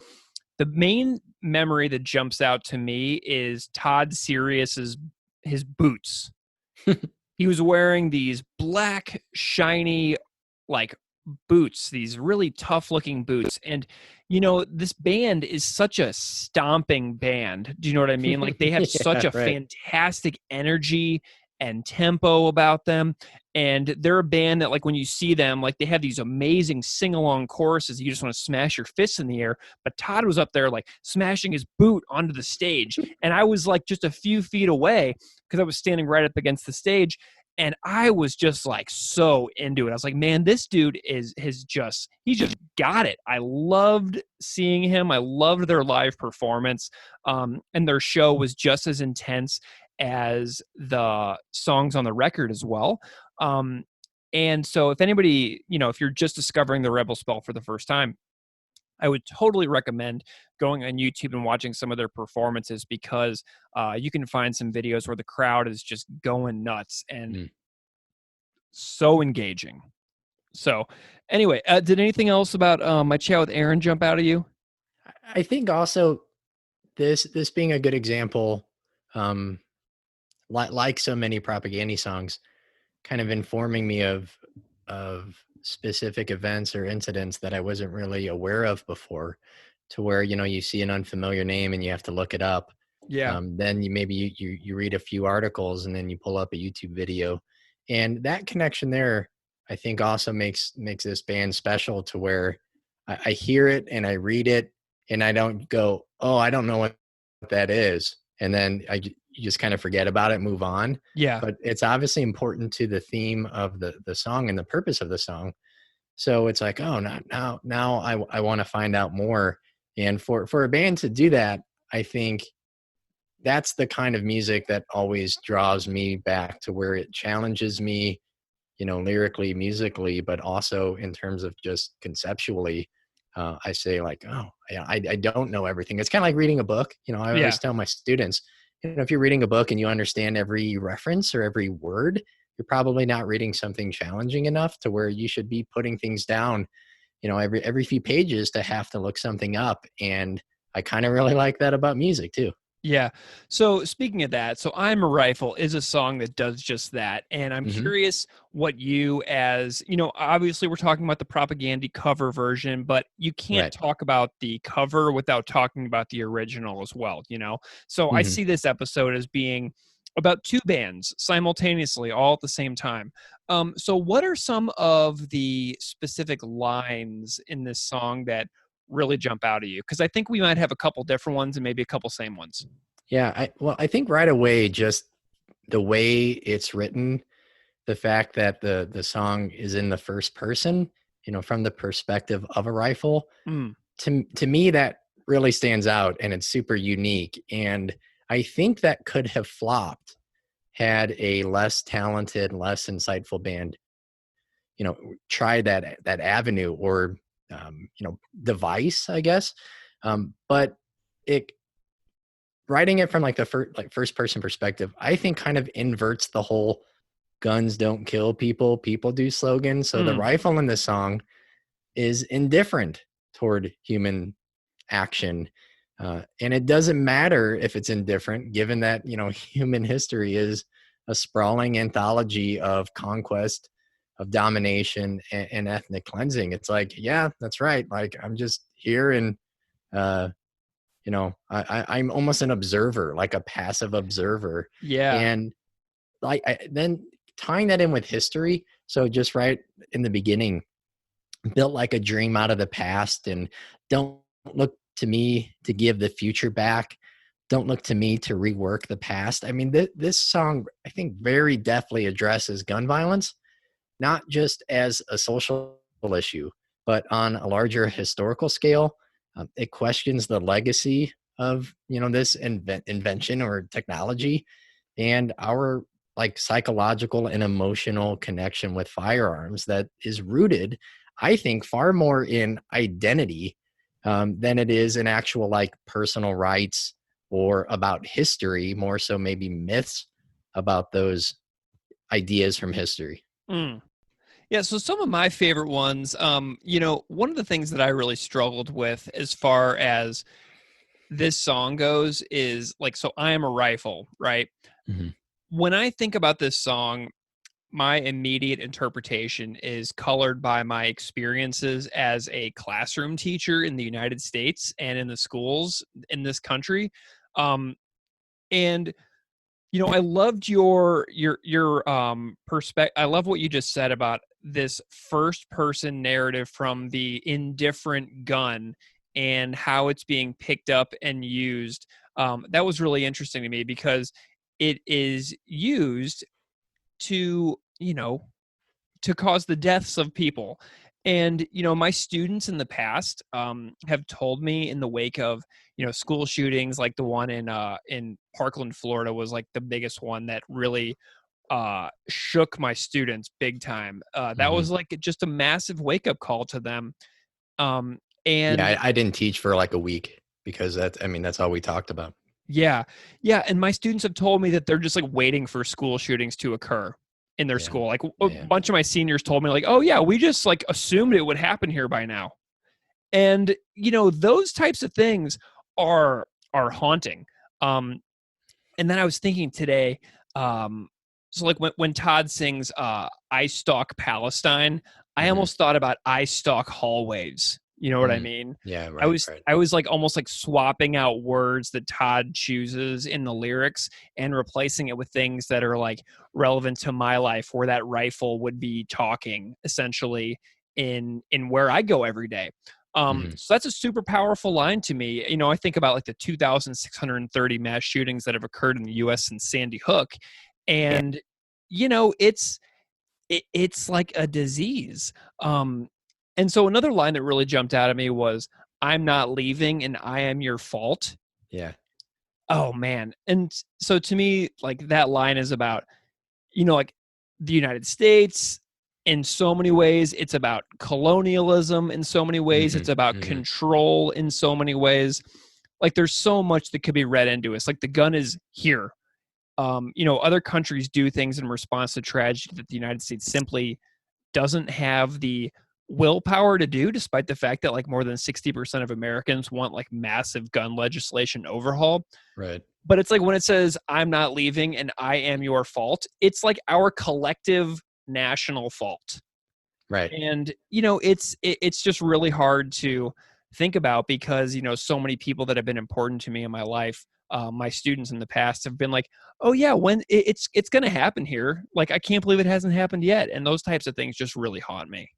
the main memory that jumps out to me is Todd Sirius's his boots. He was wearing these black, shiny, like boots, these really tough looking boots. And, this band is such a stomping band. Do you know what I mean? Like, they have such a fantastic energy and tempo about them. And they're a band that, like, when you see them, like, they have these amazing sing-along choruses. You just want to smash your fists in the air. But Todd was up there, like, smashing his boot onto the stage. And I was, like, just a few feet away, because I was standing right up against the stage. And I was just, like, so into it. I was like, man, this dude he just got it. I loved seeing him. I loved their live performance. And their show was just as intense as the songs on the record as well. And so if anybody, if you're just discovering the Rebel Spell for the first time, I would totally recommend going on YouTube and watching some of their performances, because you can find some videos where the crowd is just going nuts and so engaging. So anyway, did anything else about my chat with Erin jump out at you? I think also this being a good example, like so many Propagandhi songs, kind of informing me of specific events or incidents that I wasn't really aware of before, to where, you see an unfamiliar name and you have to look it up. Yeah. Then you read a few articles, and then you pull up a YouTube video, and that connection there, I think, also makes this band special to where I hear it and I read it, and I don't go, oh, I don't know what that is, and then you just kind of forget about it, move on. Yeah. But it's obviously important to the theme of the song and the purpose of the song. So it's like, oh, now I want to find out more. And for a band to do that, I think that's the kind of music that always draws me back to where it challenges me, lyrically, musically, but also in terms of just conceptually. I say like, oh, yeah, I don't know everything. It's kind of like reading a book. I Yeah. always tell my students, if you're reading a book and you understand every reference or every word, you're probably not reading something challenging enough to where you should be putting things down, every few pages to have to look something up. And I kind of really like that about music too. Yeah. So speaking of that, so I'm a Rifle is a song that does just that. And I'm Hmm. curious what you obviously we're talking about the Propagandhi cover version, but you can't Right. talk about the cover without talking about the original as well. So I Hmm. see this episode as being about two bands simultaneously all at the same time. So what are some of the specific lines in this song that really jump out at you? Because I think we might have a couple different ones and maybe a couple same ones. Yeah. I think right away, just the way it's written, the fact that the song is in the first person, from the perspective of a rifle, Mm, to me, that really stands out, and it's super unique. And I think that could have flopped had a less talented, less insightful band, try that avenue or, device, I guess. But it writing it from like the first person perspective, I think kind of inverts the whole guns don't kill people, people do slogan. So the mm, rifle in the song is indifferent toward human action. And it doesn't matter if it's indifferent, given that, human history is a sprawling anthology of conquest, of domination, and ethnic cleansing. It's like, yeah, that's right. Like, I'm just here, and, I'm almost an observer, like a passive observer. yeah. And then tying that in with history. So just right in the beginning, built like a dream out of the past, and don't look to me to give the future back. Don't look to me to rework the past. I mean, this song, I think, very deftly addresses gun violence, not just as a social issue, but on a larger historical scale. It questions the legacy of, this invention or technology, and our like psychological and emotional connection with firearms that is rooted, I think, far more in identity, than it is in actual like personal rights or about history, more so maybe myths about those ideas from history. Mm. Yeah, so some of my favorite ones, one of the things that I really struggled with as far as this song goes is like, so I am a rifle, right? Mhm. When I think about this song, my immediate interpretation is colored by my experiences as a classroom teacher in the United States and in the schools in this country. Um, and I loved your perspective. I love what you just said about this first person narrative from the indifferent gun and how it's being picked up and used. That was really interesting to me because it is used to, to cause the deaths of people. And, my students in the past have told me in the wake of, school shootings, like the one in Parkland, Florida was like the biggest one that really shook my students big time. That Mhm. was like just a massive wake up call to them. Um, Yeah, and I didn't teach for like a week because that's all we talked about. yeah, yeah. And my students have told me that they're just like waiting for school shootings to occur in their Yeah. school. Like a Yeah. bunch of my seniors told me like, oh yeah, we just like assumed it would happen here by now. And, those types of things are haunting. Um, and then I was thinking today, so like when Todd sings I Stalk Palestine, I Mhm. almost thought about I Stalk Hallways, You know what I mean? Yeah, I right, was right. I was like almost like swapping out words that Todd chooses in the lyrics and replacing it with things that are like relevant to my life, where that rifle would be talking essentially in where I go every day. Mhm. So that's a super powerful line to me. You know, I think about like the 2,630 mass shootings that have occurred in the U.S. since Sandy Hook, and you know, it's like a disease. And so another line that really jumped out at me was, "I'm not leaving, and I am your fault." Yeah. Oh man! And so to me, like that line is about, you know, like the United States in so many ways. It's about colonialism in so many ways. It's Mhm, about mhm. control in so many ways. Like there's so much that could be read into us. Like the gun is here. You know, other countries do things in response to tragedy that the United States simply doesn't have the willpower to do, despite the fact that like more than 60% of Americans want like massive gun legislation overhaul. Right, But it's like when it says, "I'm not leaving and I am your fault," it's like our collective national fault. right. And, you know, it's just really hard to think about because, you know, so many people that have been important to me in my life, my students in the past have been like, "Oh yeah, when it's going to happen here. Like, I can't believe it hasn't happened yet." And those types of things just really haunt me.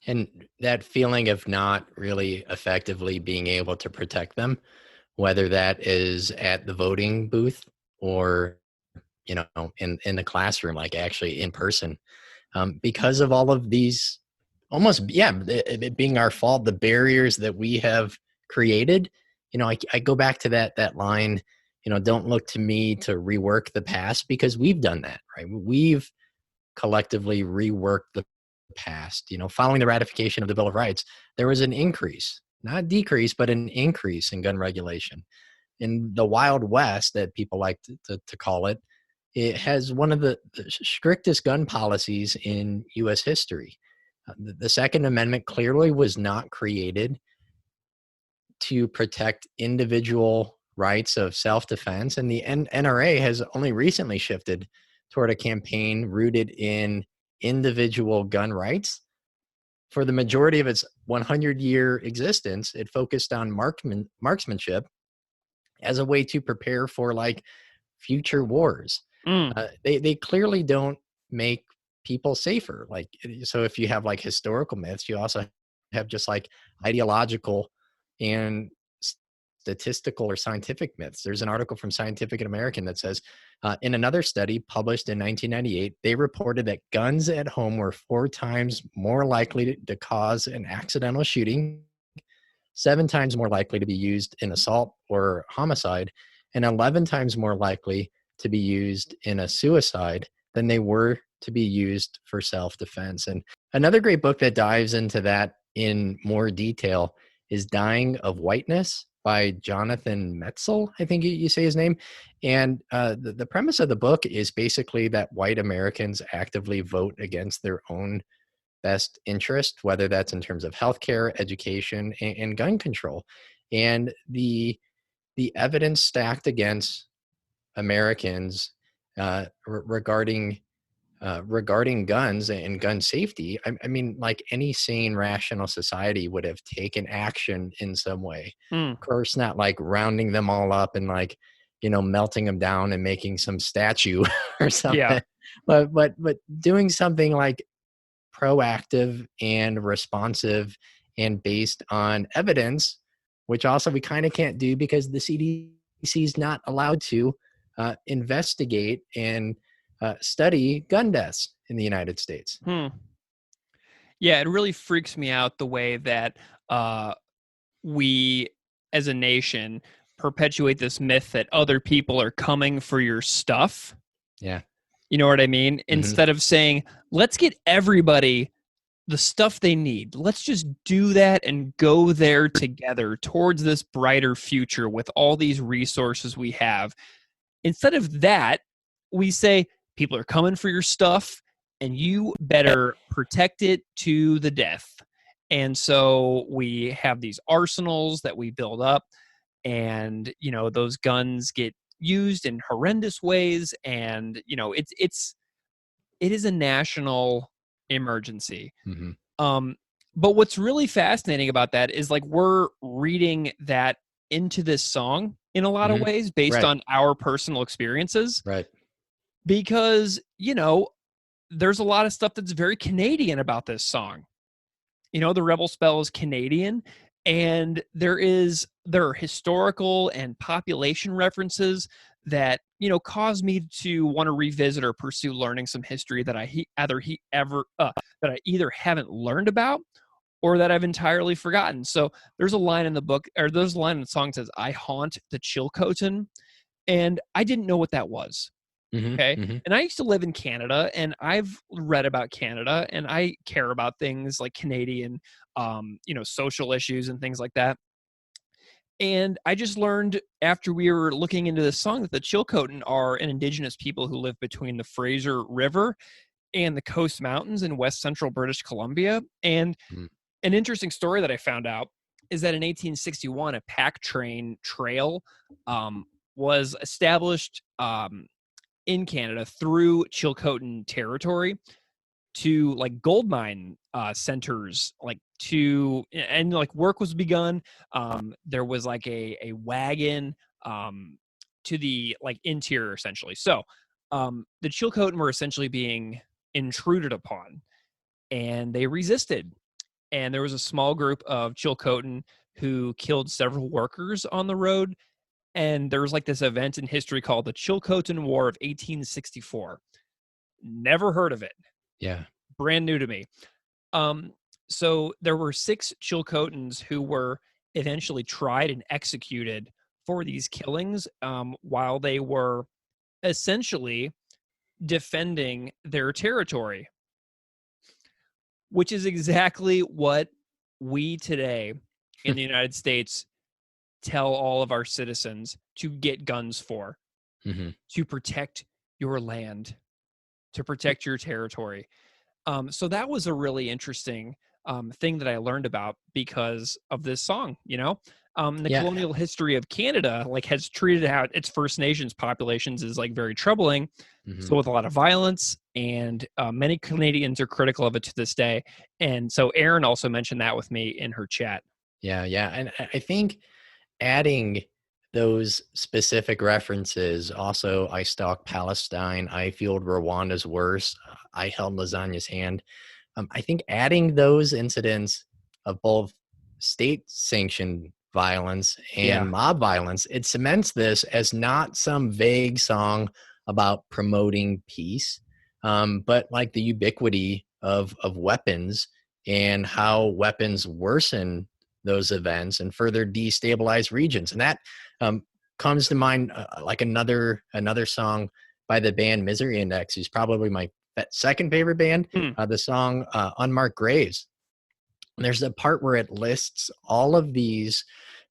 And that feeling of not really effectively being able to protect them, whether that is at the voting booth or, you know, in the classroom, like actually in person, because of all of these almost, yeah, it being our fault, the barriers that we have created. You know, I go back to that line, you know, don't look to me to rework the past, because we've done that, right? We've collectively reworked the past. You know, following the ratification of the Bill of Rights, there was an increase, not decrease, but an increase in gun regulation. In the Wild West, that people like to call it, it has one of the strictest gun policies in U.S. history. The Second Amendment clearly was not created to protect individual rights of self-defense, and the NRA has only recently shifted toward a campaign rooted in individual gun rights. For the majority of its 100-year existence, it focused on marksmanship as a way to prepare for like future wars. Mm, They clearly don't make people safer. Like, so if you have like historical myths, you also have just like ideological and statistical or scientific myths. There's an article from Scientific American that says, in another study published in 1998, they reported that guns at home were 4 times more likely to cause an accidental shooting, 7 times more likely to be used in assault or homicide, and 11 times more likely to be used in a suicide than they were to be used for self-defense. And another great book that dives into that in more detail is Dying of Whiteness by Jonathan Metzl, I think you say his name. And the premise of the book is basically that white Americans actively vote against their own best interest, whether that's in terms of healthcare, education, and gun control. And the evidence stacked against Americans regarding regarding guns and gun safety. I mean, like any sane, rational society would have taken action in some way. mm, Of course, not like rounding them all up and like, you know, melting them down and making some statue or yeah. something, but doing something like proactive and responsive and based on evidence, which also we kind of can't do because the CDC is not allowed to investigate and study gun deaths in the United States. Hmm. Yeah, it really freaks me out the way that uh, we as a nation perpetuate this myth that other people are coming for your stuff. Yeah. You know what I mean? Hmm. Instead of saying, let's get everybody the stuff they need. Let's just do that and go there together towards this brighter future with all these resources we have. Instead of that, we say, people are coming for your stuff and you better protect it to the death. And so we have these arsenals that we build up, and you know those guns get used in horrendous ways, and you know it is a national emergency. Hmm. um But what's really fascinating about that is like we're reading that into this song in a lot of Mhm. ways based Right. on our personal experiences Right. because, there's a lot of stuff that's very Canadian about this song. The Rebel Spell is Canadian, and there are historical and population references that cause me to want to revisit or pursue learning some history that that I either haven't learned about or that I've entirely forgotten. So there's a line in the book, or there's a line in the song that says, "I haunt the Chilcotin," and I didn't know what that was. Mhm. Okay. Mhm. And I used to live in Canada and I've read about Canada and I care about things like Canadian, social issues and things like that. And I just learned after we were looking into this song that the Chilcotin are an indigenous people who live between the Fraser River and the Coast Mountains in west central British Columbia. And Mm. an interesting story that I found out is that in 1861, a pack train trail was established in Canada through Chilcotin territory to like gold mine centers, and like work was begun. There was like a wagon to the like interior essentially. So the Chilcotin were essentially being intruded upon, and they resisted. And there was a small group of Chilcotin who killed several workers on the road. And there was like this event in history called the Chilcotin War of 1864. Never heard of it. Yeah. Brand new to me. Um, so there were 6 Chilcotins who were eventually tried and executed for these killings while they were essentially defending their territory, which is exactly what we today in the United States tell all of our citizens to get guns for, Mhm. to protect your land, to protect your territory. So that was a really interesting thing that I learned about because of this song. The Yeah. colonial history of Canada like has treated out its First Nations populations as like very troubling. Mhm. So with a lot of violence, and many Canadians are critical of it to this day. And so Erin also mentioned that with me in her chat. Yeah. Yeah. And I think adding those specific references, also, I stalked Palestine, I fueled Rwanda's worst, I held lasagna's hand. I think adding those incidents of both state sanctioned violence Yeah. and mob violence, it cements this as not some vague song about promoting peace, but like the ubiquity of weapons and how weapons worsen those events and further destabilize regions. And that comes to mind like another song by the band Misery Index, who's probably my second favorite band. Hmm. The song Unmarked Graves. And there's a part where it lists all of these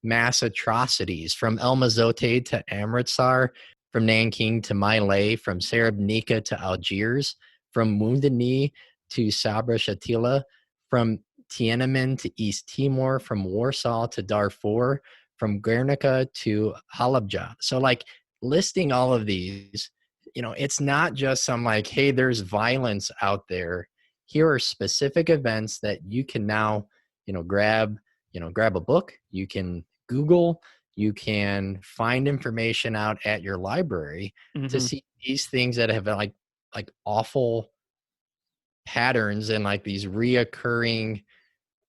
mass atrocities from El Mazote to Amritsar, from Nanking to Malay, from Srebrenica to Algiers, from Wounded Knee to Sabra Shatila, from Tiananmen to East Timor, from Warsaw to Darfur, from Guernica to Halabja. So like listing all of these, it's not just some like, hey, there's violence out there. Here are specific events that you can now, grab a book, you can Google, you can find information out at your library to Mhm. see these things that have like awful patterns and like these reoccurring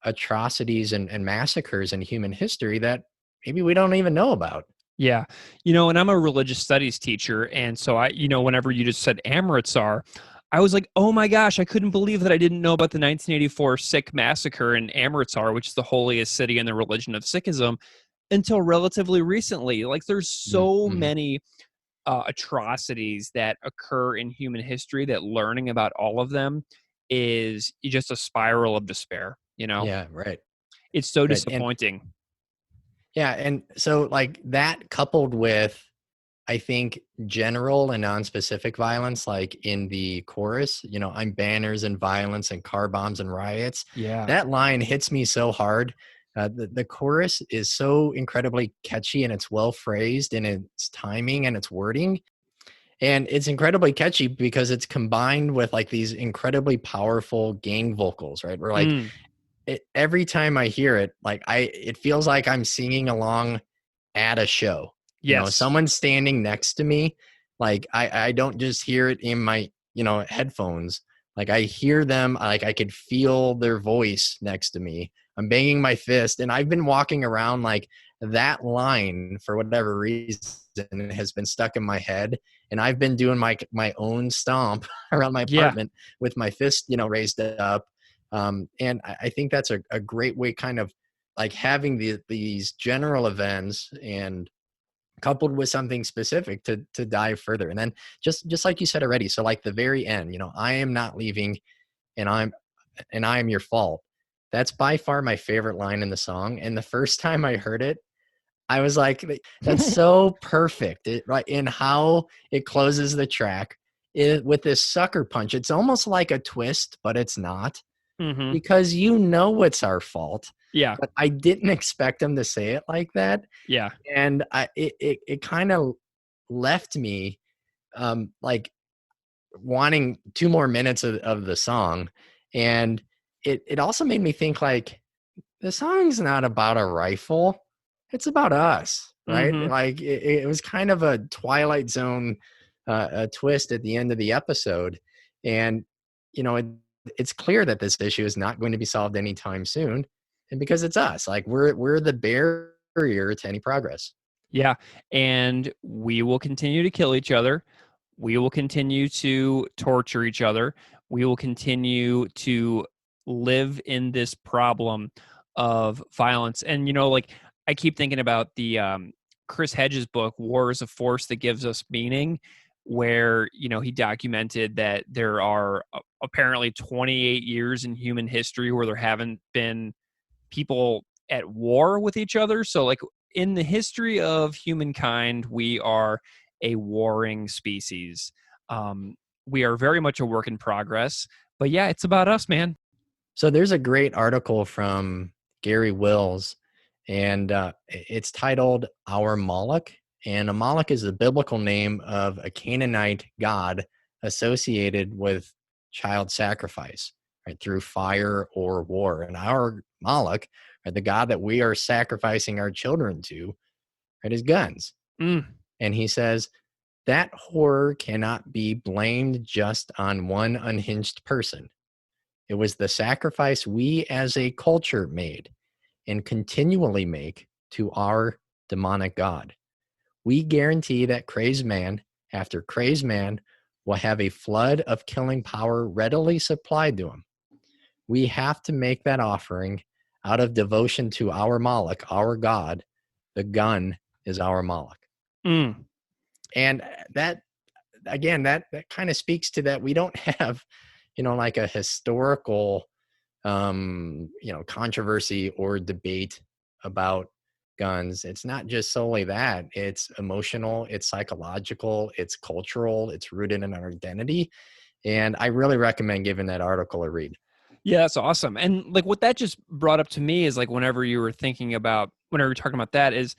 atrocities and massacres in human history that maybe we don't even know about. Yeah. And I'm a religious studies teacher. And so whenever you just said Amritsar, I was like, oh my gosh, I couldn't believe that I didn't know about the 1984 Sikh massacre in Amritsar, which is the holiest city in the religion of Sikhism, until relatively recently. Like there's so Mm-hmm. many atrocities that occur in human history that learning about all of them is just a spiral of despair. Yeah, right. It's so Right. And disappointing. yeah, and so like that coupled with, I think, general and non-specific violence, like in the chorus, I'm banners and violence and car bombs and riots. Yeah. That line hits me so hard. The chorus is so incredibly catchy, and it's well phrased in its timing and its wording. And it's incredibly catchy because it's combined with like these incredibly powerful gang vocals, right? Where like Mm. every time I hear it, like it feels like I'm singing along at a show. You know, Yes. someone's standing next to me. Like I don't just hear it in my, headphones. Like I hear them, like I could feel their voice next to me. I'm banging my fist, and I've been walking around like that line for whatever reason. It has been stuck in my head, and I've been doing my own stomp around my Yeah. apartment with my fist, raised up. And I think that's a great way, kind of like having these general events and coupled with something specific to dive further. And then just like you said already, so like the very end, I am not leaving, and I am your fault. That's by far my favorite line in the song. And the first time I heard it, I was like, that's so perfect, right? In how it closes the track with this sucker punch. It's almost like a twist, but it's not, Mm-hmm. because it's our fault. Yeah. But I didn't expect him to say it like that. Yeah. And it kind of left me like wanting 2 more minutes of the song. And it also made me think, like, the song's not about a rifle, it's about us, right? Mm-hmm. Like it was kind of a Twilight Zone a twist at the end of the episode. And it's clear that this issue is not going to be solved anytime soon, and because it's us, like we're the barrier to any progress. Yeah. And we will continue to kill each other. We will continue to torture each other. We will continue to live in this problem of violence. And, like, I keep thinking about the Chris Hedges book, War is a Force That Gives Us Meaning, where, he documented that there are apparently 28 years in human history where there haven't been people at war with each other. So, like, in the history of humankind, we are a warring species. We are very much a work in progress. But yeah, it's about us, man. So there's a great article from Gary Wills, and it's titled Our Moloch. And a Moloch is the biblical name of a Canaanite god associated with child sacrifice, right, through fire or war. And our Moloch, right, the god that we are sacrificing our children to, right, is guns. Mm. And he says that horror cannot be blamed just on one unhinged person. It was the sacrifice we as a culture made and continually make to our demonic god. We guarantee that crazed man after crazed man will have a flood of killing power readily supplied to him. We have to make that offering out of devotion to our Moloch, our god. The gun is our Moloch. Mm. And that, again, that kind of speaks to that. We don't have, like a historical, controversy or debate about guns. It's not just solely that. It's emotional, it's psychological, it's cultural, it's rooted in our identity. And I really recommend giving that article a read. Yeah, that's awesome. And like what that just brought up to me is like whenever you were talking about that is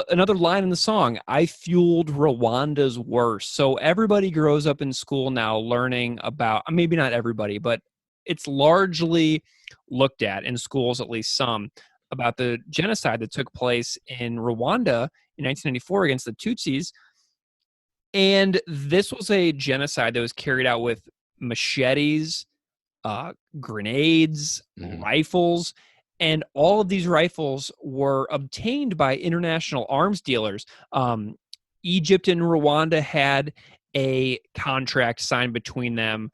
another line in the song, I fueled Rwanda's worst. So everybody grows up in school now learning about, maybe not everybody, but it's largely looked at in schools, at least some, about the genocide that took place in Rwanda in 1994 against the Tutsis. And this was a genocide that was carried out with machetes, grenades, rifles, and all of these rifles were obtained by international arms dealers. Egypt and Rwanda had a contract signed between them.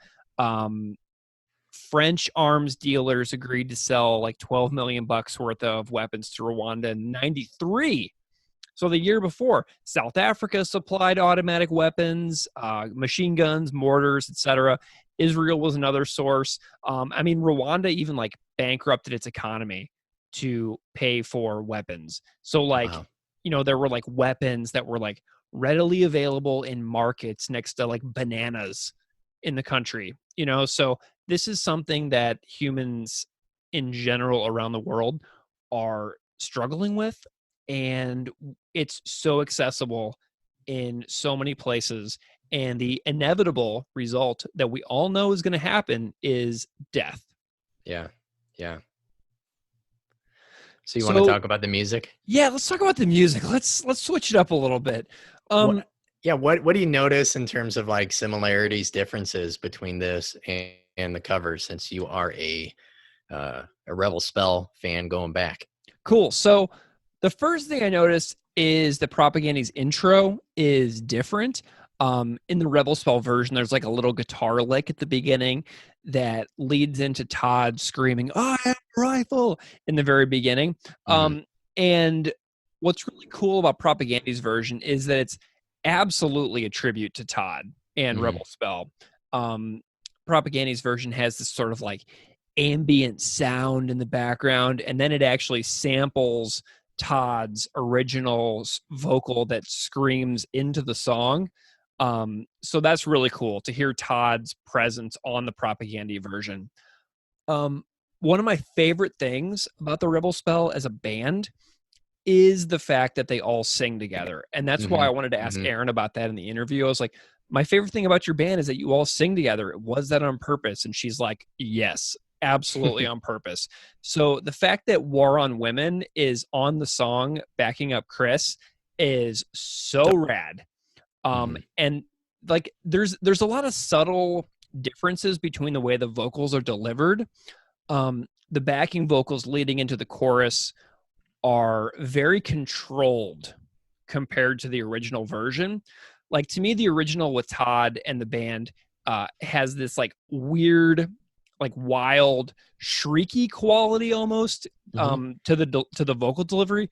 French arms dealers agreed to sell like $12 million worth of weapons to Rwanda in 93. So the year before, South Africa supplied automatic weapons, machine guns, mortars, etc. Israel was another source. Rwanda even like bankrupted its economy to pay for weapons. So like, wow. There were like weapons that were like readily available in markets next to like bananas in the country, So this is something that humans in general around the world are struggling with. And it's so accessible in so many places. And the inevitable result that we all know is going to happen is death. Yeah. Yeah. So you want to talk about the music? Yeah, let's talk about the music. Let's switch it up a little bit. What do you notice in terms of like similarities, differences between this and the cover, since you are a Rebel Spell fan going back? Cool. So the first thing I noticed is the Propagandhi's intro is different. In the Rebel Spell version, there's like a little guitar lick at the beginning that leads into Todd screaming, "I have a rifle," in the very beginning. And what's really cool about Propagandhi's version is that it's absolutely a tribute to Todd and Rebel Spell. Propagandhi's version has this sort of like ambient sound in the background, and then it actually samples Todd's original vocal that screams into the song. So that's really cool to hear Todd's presence on the Propagandhi version. One of my favorite things about the Rebel Spell as a band is the fact that they all sing together. And that's why I wanted to ask Erin about that in the interview. I was like, my favorite thing about your band is that you all sing together. Was that on purpose? And she's like, yes, absolutely on purpose. So the fact that War on Women is on the song backing up Chris is so rad. And like there's a lot of subtle differences between the way the vocals are delivered. The backing vocals leading into the chorus are very controlled compared to the original version. Like, to me, the original with Todd and the band has this like weird, like wild, shrieky quality almost to the vocal delivery.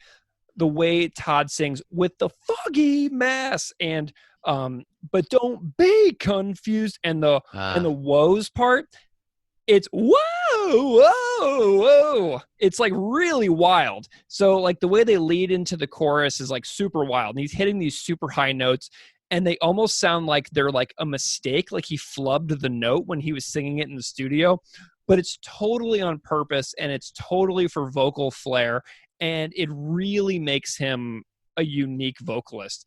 The way Todd sings with the foggy mass and but don't be confused and the woes part, it's whoa, whoa, whoa. It's like really wild. So like the way they lead into the chorus is like super wild. And he's hitting these super high notes and they almost sound like they're like a mistake. Like he flubbed the note when he was singing it in the studio, but it's totally on purpose and it's totally for vocal flair. And it really makes him a unique vocalist.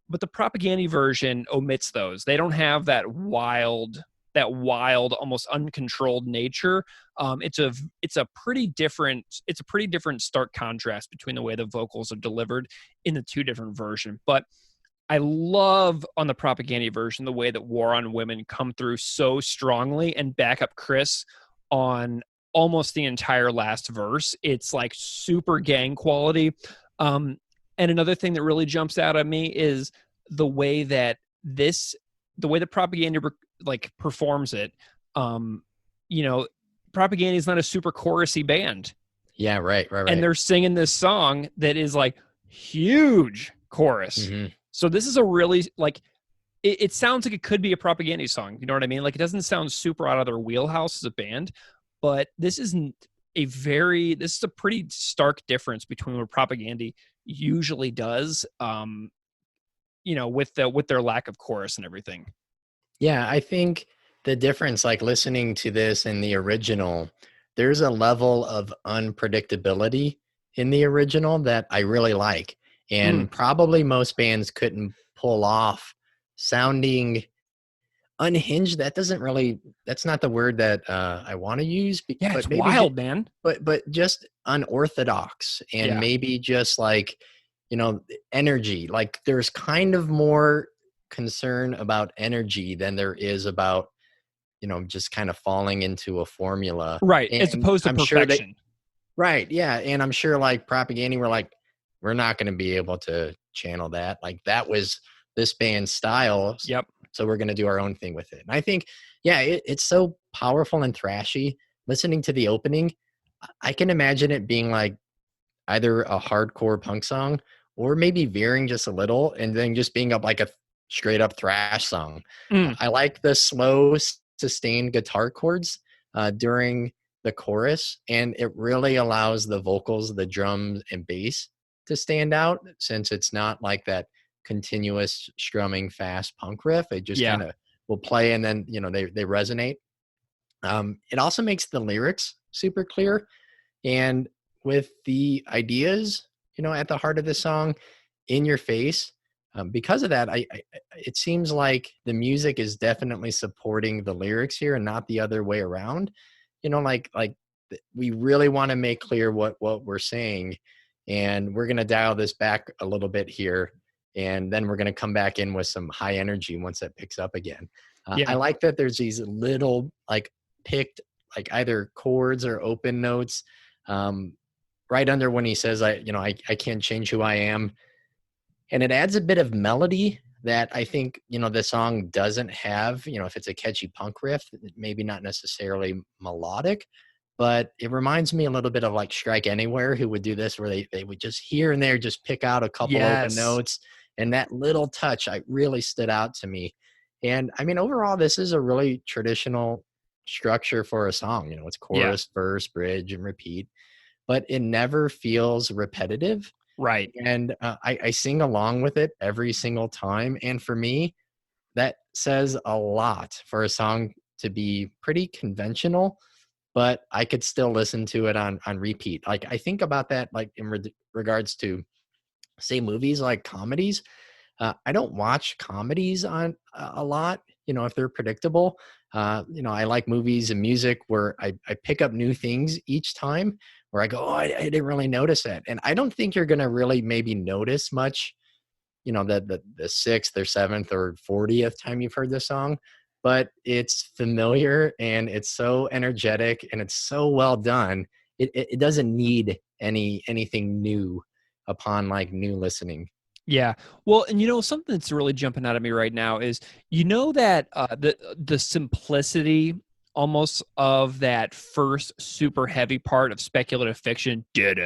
But the Propagandhi version omits those. They don't have that wild, almost uncontrolled nature. It's a pretty different stark contrast between the way the vocals are delivered in the two different versions. But I love on the Propagandhi version the way that War on Women come through so strongly and back up Chris on almost the entire last verse. It's like super gang quality. And another thing that really jumps out at me is the way that Propagandhi like performs it. Propagandhi is not a super chorusy band. Yeah, right. And they're singing this song that is like huge chorus. So this is a really like, it sounds like it could be a Propagandhi song. You know what I mean? Like it doesn't sound super out of their wheelhouse as a band, but this is a pretty stark difference between what Propagandhi usually does, with their lack of chorus and everything. Yeah, I think the difference, like listening to this in the original, there's a level of unpredictability in the original that I really like. And probably most bands couldn't pull off sounding unhinged. That's not the word that I want to use. Yeah, it's wild, man. But just unorthodox and maybe just like, energy. Like there's kind of more concern about energy than there is about, just kind of falling into a formula. Right. And as opposed to perfection. Right. Yeah. And I'm sure like Propagandhi were like, we're not going to be able to channel that. Like that was this band's style. Yep. So we're going to do our own thing with it. And I think, it's so powerful and thrashy. Listening to the opening, I can imagine it being like either a hardcore punk song or maybe veering just a little and then just being up like a straight up thrash song. I like the slow, sustained guitar chords during the chorus, and it really allows the vocals, the drums and bass to stand out, since it's not like that continuous strumming fast punk riff. It just kind of will play and then they resonate. It also makes the lyrics super clear, and with the ideas at the heart of the song in your face. Because of that, it seems like the music is definitely supporting the lyrics here and not the other way around. Like we really want to make clear what we're saying, and we're going to dial this back a little bit here, and then we're going to come back in with some high energy once that picks up again. I Yeah. like that there's these little like picked like either chords or open notes right under when he says I can't change who I am, and it adds a bit of melody that I think the song doesn't have. If it's a catchy punk riff, maybe not necessarily melodic, but it reminds me a little bit of like Strike Anywhere, who would do this, where they would just here and there just pick out a couple open Yes. notes, and that little touch really stood out to me. And I mean, overall, this is a really traditional structure for a song. It's Yeah. chorus, verse, bridge, and repeat, but it never feels repetitive. Right. And I sing along with it every single time. And for me, that says a lot for a song to be pretty conventional, but I could still listen to it on repeat. Like I think about that, like in regards to say movies like comedies. I don't watch comedies on a lot, if they're predictable. I like movies and music where I pick up new things each time, where I go, oh, I didn't really notice that. And I don't think you're going to really maybe notice much, the sixth or seventh or 40th time you've heard this song, but it's familiar and it's so energetic and it's so well done. It doesn't need anything new upon like new listening. Yeah. Well, and something that's really jumping out at me right now is, that the simplicity almost of that first super heavy part of speculative fiction. That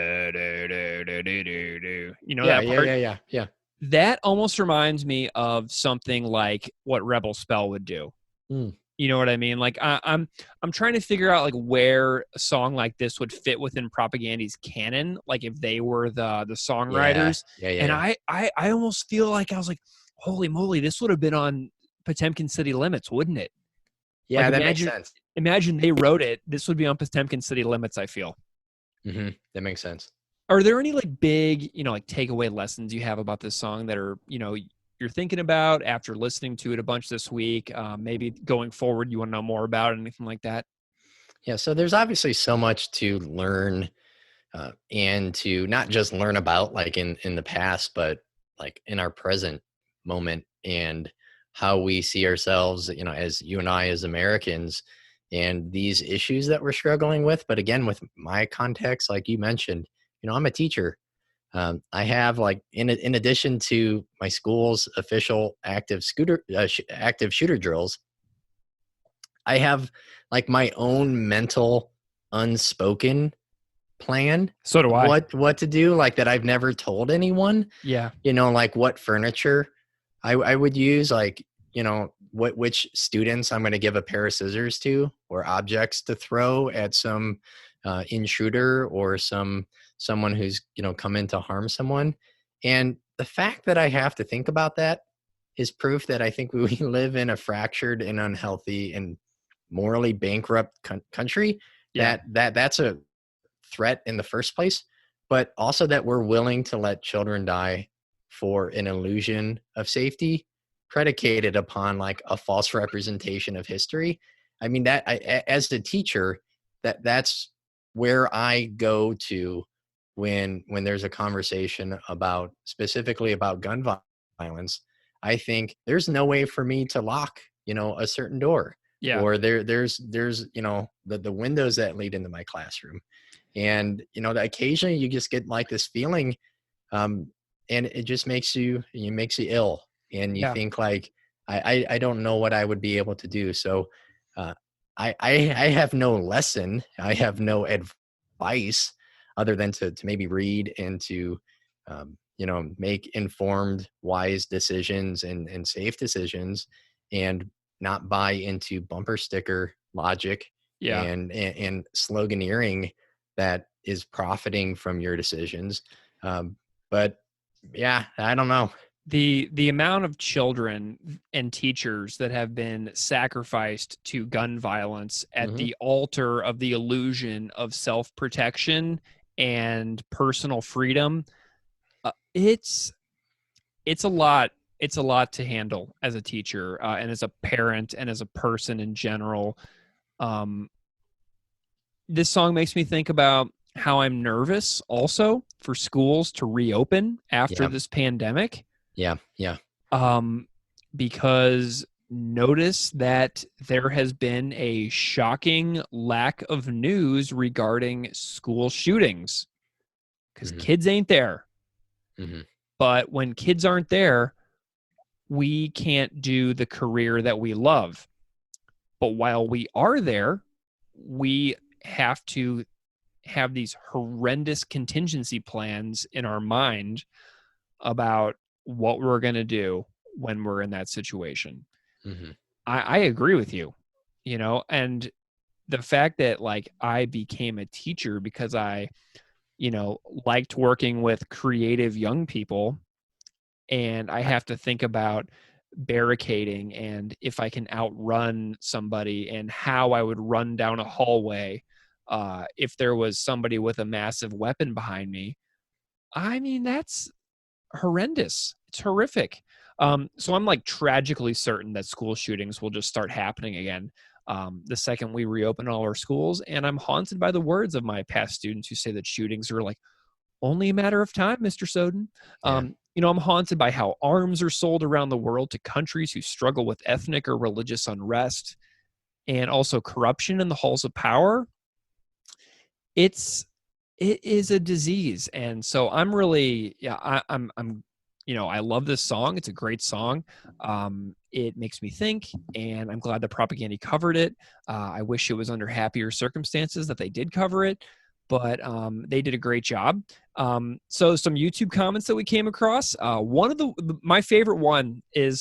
part? Yeah. That almost reminds me of something like what Rebel Spell would do. Mm. You know what I mean? Like I'm trying to figure out like where a song like this would fit within Propagandhi's canon, like if they were the songwriters. Yeah. And I almost feel like I was like, holy moly, this would have been on Potemkin City Limits, wouldn't it? Yeah, like, that makes sense. Imagine they wrote it. This would be on Potemkin City Limits, I feel. Mm-hmm. That makes sense. Are there any like big, like takeaway lessons you have about this song that are, you're thinking about after listening to it a bunch this week? Maybe going forward, you want to know more about it, anything like that? Yeah. So there's obviously so much to learn and to not just learn about like in the past, but like in our present moment and how we see ourselves, as you and I as Americans and these issues that we're struggling with. But again, with my context, like you mentioned, I'm a teacher. I have like in addition to my school's official active shooter drills, I have like my own mental unspoken plan. So do I. What to do, like that I've never told anyone. Yeah. Like what furniture I would use, like which students I'm going to give a pair of scissors to, or objects to throw at some intruder or someone who's come in to harm someone. And the fact that I have to think about that is proof that I think we live in a fractured and unhealthy and morally bankrupt country. Yeah. That's a threat in the first place, but also that we're willing to let children die for an illusion of safety predicated upon like a false representation of history. I mean, that as a teacher, that's where I go to when there's a conversation specifically about gun violence. I think there's no way for me to lock, a certain door. Yeah. Or there's the windows that lead into my classroom. And, that occasionally you just get like this feeling, and it just makes you ill. And you think like, I don't know what I would be able to do. So I have no lesson. I have no advice other than to maybe read and to, make informed, wise decisions and safe decisions, and not buy into bumper sticker logic and sloganeering that is profiting from your decisions. But yeah, I don't know. The amount of children and teachers that have been sacrificed to gun violence at the altar of the illusion of self-protection and personal freedom, it's a lot. It's a lot to handle as a teacher and as a parent and as a person in general. this song makes me think about how I'm nervous also for schools to reopen after Yeah. this pandemic. Yeah. Yeah. Because notice that there has been a shocking lack of news regarding school shootings because Mhm. kids ain't there. Mm-hmm. But when kids aren't there, we can't do the career that we love. But while we are there, we have to have these horrendous contingency plans in our mind about what we're going to do when we're in that situation. Mm-hmm. I agree with you, and the fact that like I became a teacher because I, liked working with creative young people, and I have to think about barricading and if I can outrun somebody and how I would run down a hallway if there was somebody with a massive weapon behind me. I mean, that's horrendous. It's horrific. So I'm like tragically certain that school shootings will just start happening again the second we reopen all our schools. And I'm haunted by the words of my past students who say that shootings are like only a matter of time, Mr. Soden. Yeah. I'm haunted by how arms are sold around the world to countries who struggle with ethnic or religious unrest and also corruption in the halls of power. It is a disease. And so I'm really, I'm I love this song. It's a great song. It makes me think, and I'm glad that Propagandhi covered it. I wish it was under happier circumstances that they did cover it, but they did a great job. So some YouTube comments that we came across. One of my favorite one is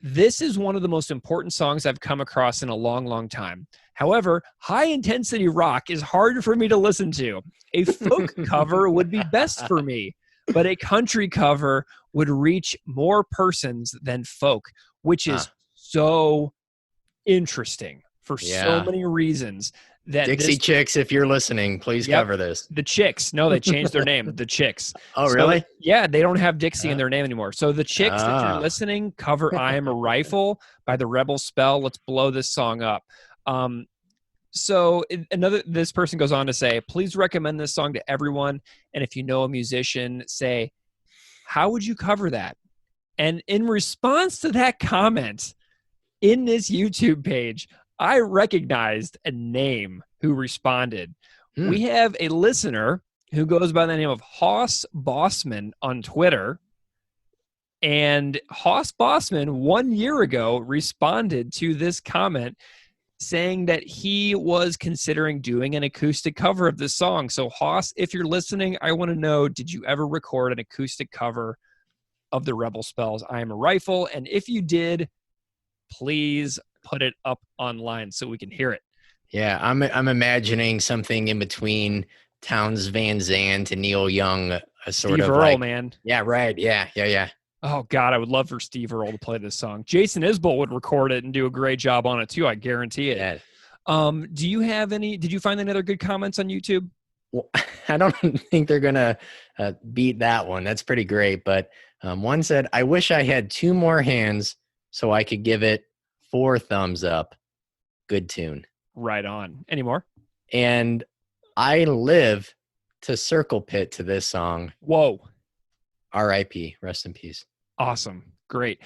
this is one of the most important songs I've come across in a long, long time. However, high intensity rock is hard for me to listen to. A folk cover would be best for me, but a country cover would reach more persons than folk, which is so interesting for so many reasons. That Dixie Chicks, if you're listening, please cover this. The Chicks. No, they changed their name. The Chicks. Oh, really? Yeah, they don't have Dixie in their name anymore. So the Chicks, if you're Ah. listening, cover I Am a Rifle by the Rebel Spell. Let's blow this song up. This person goes on to say, please recommend this song to everyone. And if you know a musician, say, how would you cover that? And in response to that comment in this YouTube page, I recognized a name who responded. We have a listener who goes by the name of Hoss Bossman on Twitter. And Hoss Bossman 1 year ago responded to this comment saying that he was considering doing an acoustic cover of this song. So Hoss, if you're listening, I want to know, did you ever record an acoustic cover of the Rebel Spell's I Am a Rifle? And if you did, please put it up online so we can hear it. Yeah, I'm imagining something in between Townes Van Zandt and Neil Young, a sort Steve of Earle, like, man. Yeah, right. Yeah. Oh God, I would love for Steve Earle to play this song. Jason Isbell would record it and do a great job on it too. I guarantee it. Yeah. Did you find any other good comments on YouTube? Well, I don't think they're gonna beat that one. That's pretty great. But one said, "I wish I had 2 more hands so I could give it 4 thumbs up. Good tune." Right on. Any more? And I live to circle pit to this song. Whoa. R.I.P. Rest in peace. Awesome. Great.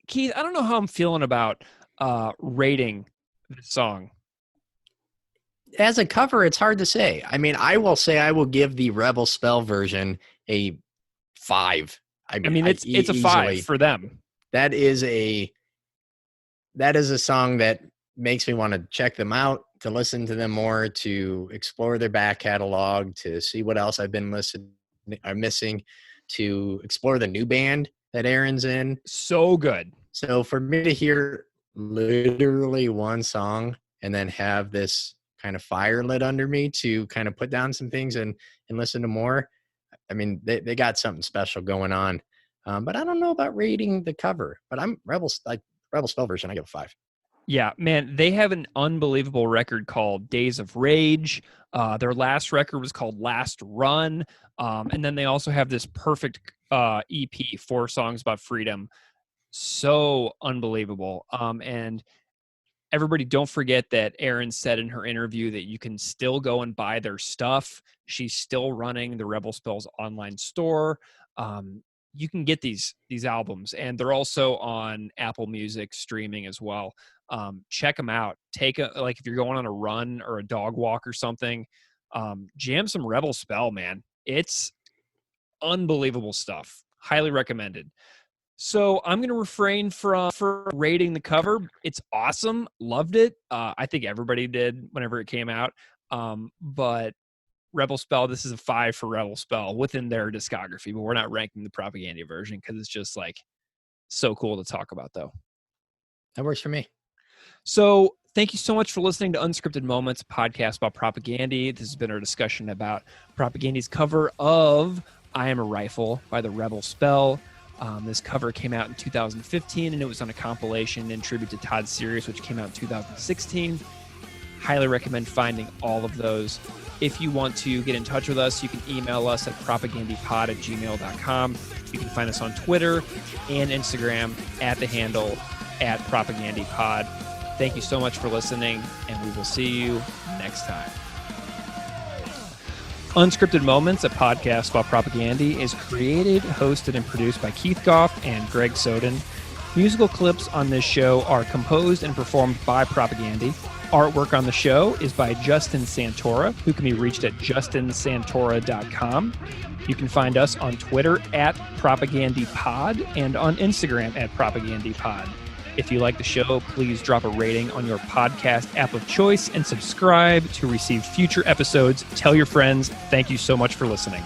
Keith, I don't know how I'm feeling about rating this song. As a cover, it's hard to say. I mean, I will say I will give the Rebel Spell version a 5. I mean, it's a 5 for them. That is a song that makes me want to check them out, to listen to them more, to explore their back catalog, to see what else I've been missing, to explore the new band that Erin's in. So good. So for me to hear literally one song and then have this kind of fire lit under me to kind of put down some things and listen to more, I mean, they got something special going on. But I don't know about rating the cover, but I'm Rebel Spell version, I give a 5. Yeah, man, they have an unbelievable record called Days of Rage. Their last record was called Last Run. And then they also have this perfect EP, 4 songs about freedom. So unbelievable. And everybody, don't forget that Erin said in her interview that you can still go and buy their stuff. She's still running the Rebel Spells online store. You can get these albums, and they're also on Apple Music streaming as well. Check them out. If you're going on a run or a dog walk or something, jam some Rebel Spell, man. It's unbelievable stuff. Highly recommended. So I'm going to refrain from rating the cover. It's awesome. Loved it. I think everybody did whenever it came out. But Rebel Spell, this is a 5 for Rebel Spell within their discography, but we're not ranking the Propagandhi version because it's just like so cool to talk about, though. That works for me. So thank you so much for listening to Unscripted Moments, a podcast about Propagandhi. This has been our discussion about Propagandhi's cover of I Am a Rifle by the Rebel Spell. This cover came out in 2015, and it was on a compilation in tribute to Todd series, which came out in 2016. Highly recommend finding all of those. If you want to get in touch with us, you can email us at propagandhipod@gmail.com. You can find us on Twitter and Instagram at the handle @propagandhipod. Thank you so much for listening, and we will see you next time. Unscripted Moments, a podcast about Propagandhi, is created, hosted, and produced by Keith Goff and Greg Soden. Musical clips on this show are composed and performed by Propagandhi. Artwork on the show is by Justin Santora, who can be reached at justinsantora.com. You can find us on Twitter at PropagandhiPod and on Instagram at PropagandhiPod. If you like the show, please drop a rating on your podcast app of choice and subscribe to receive future episodes. Tell your friends. Thank you so much for listening.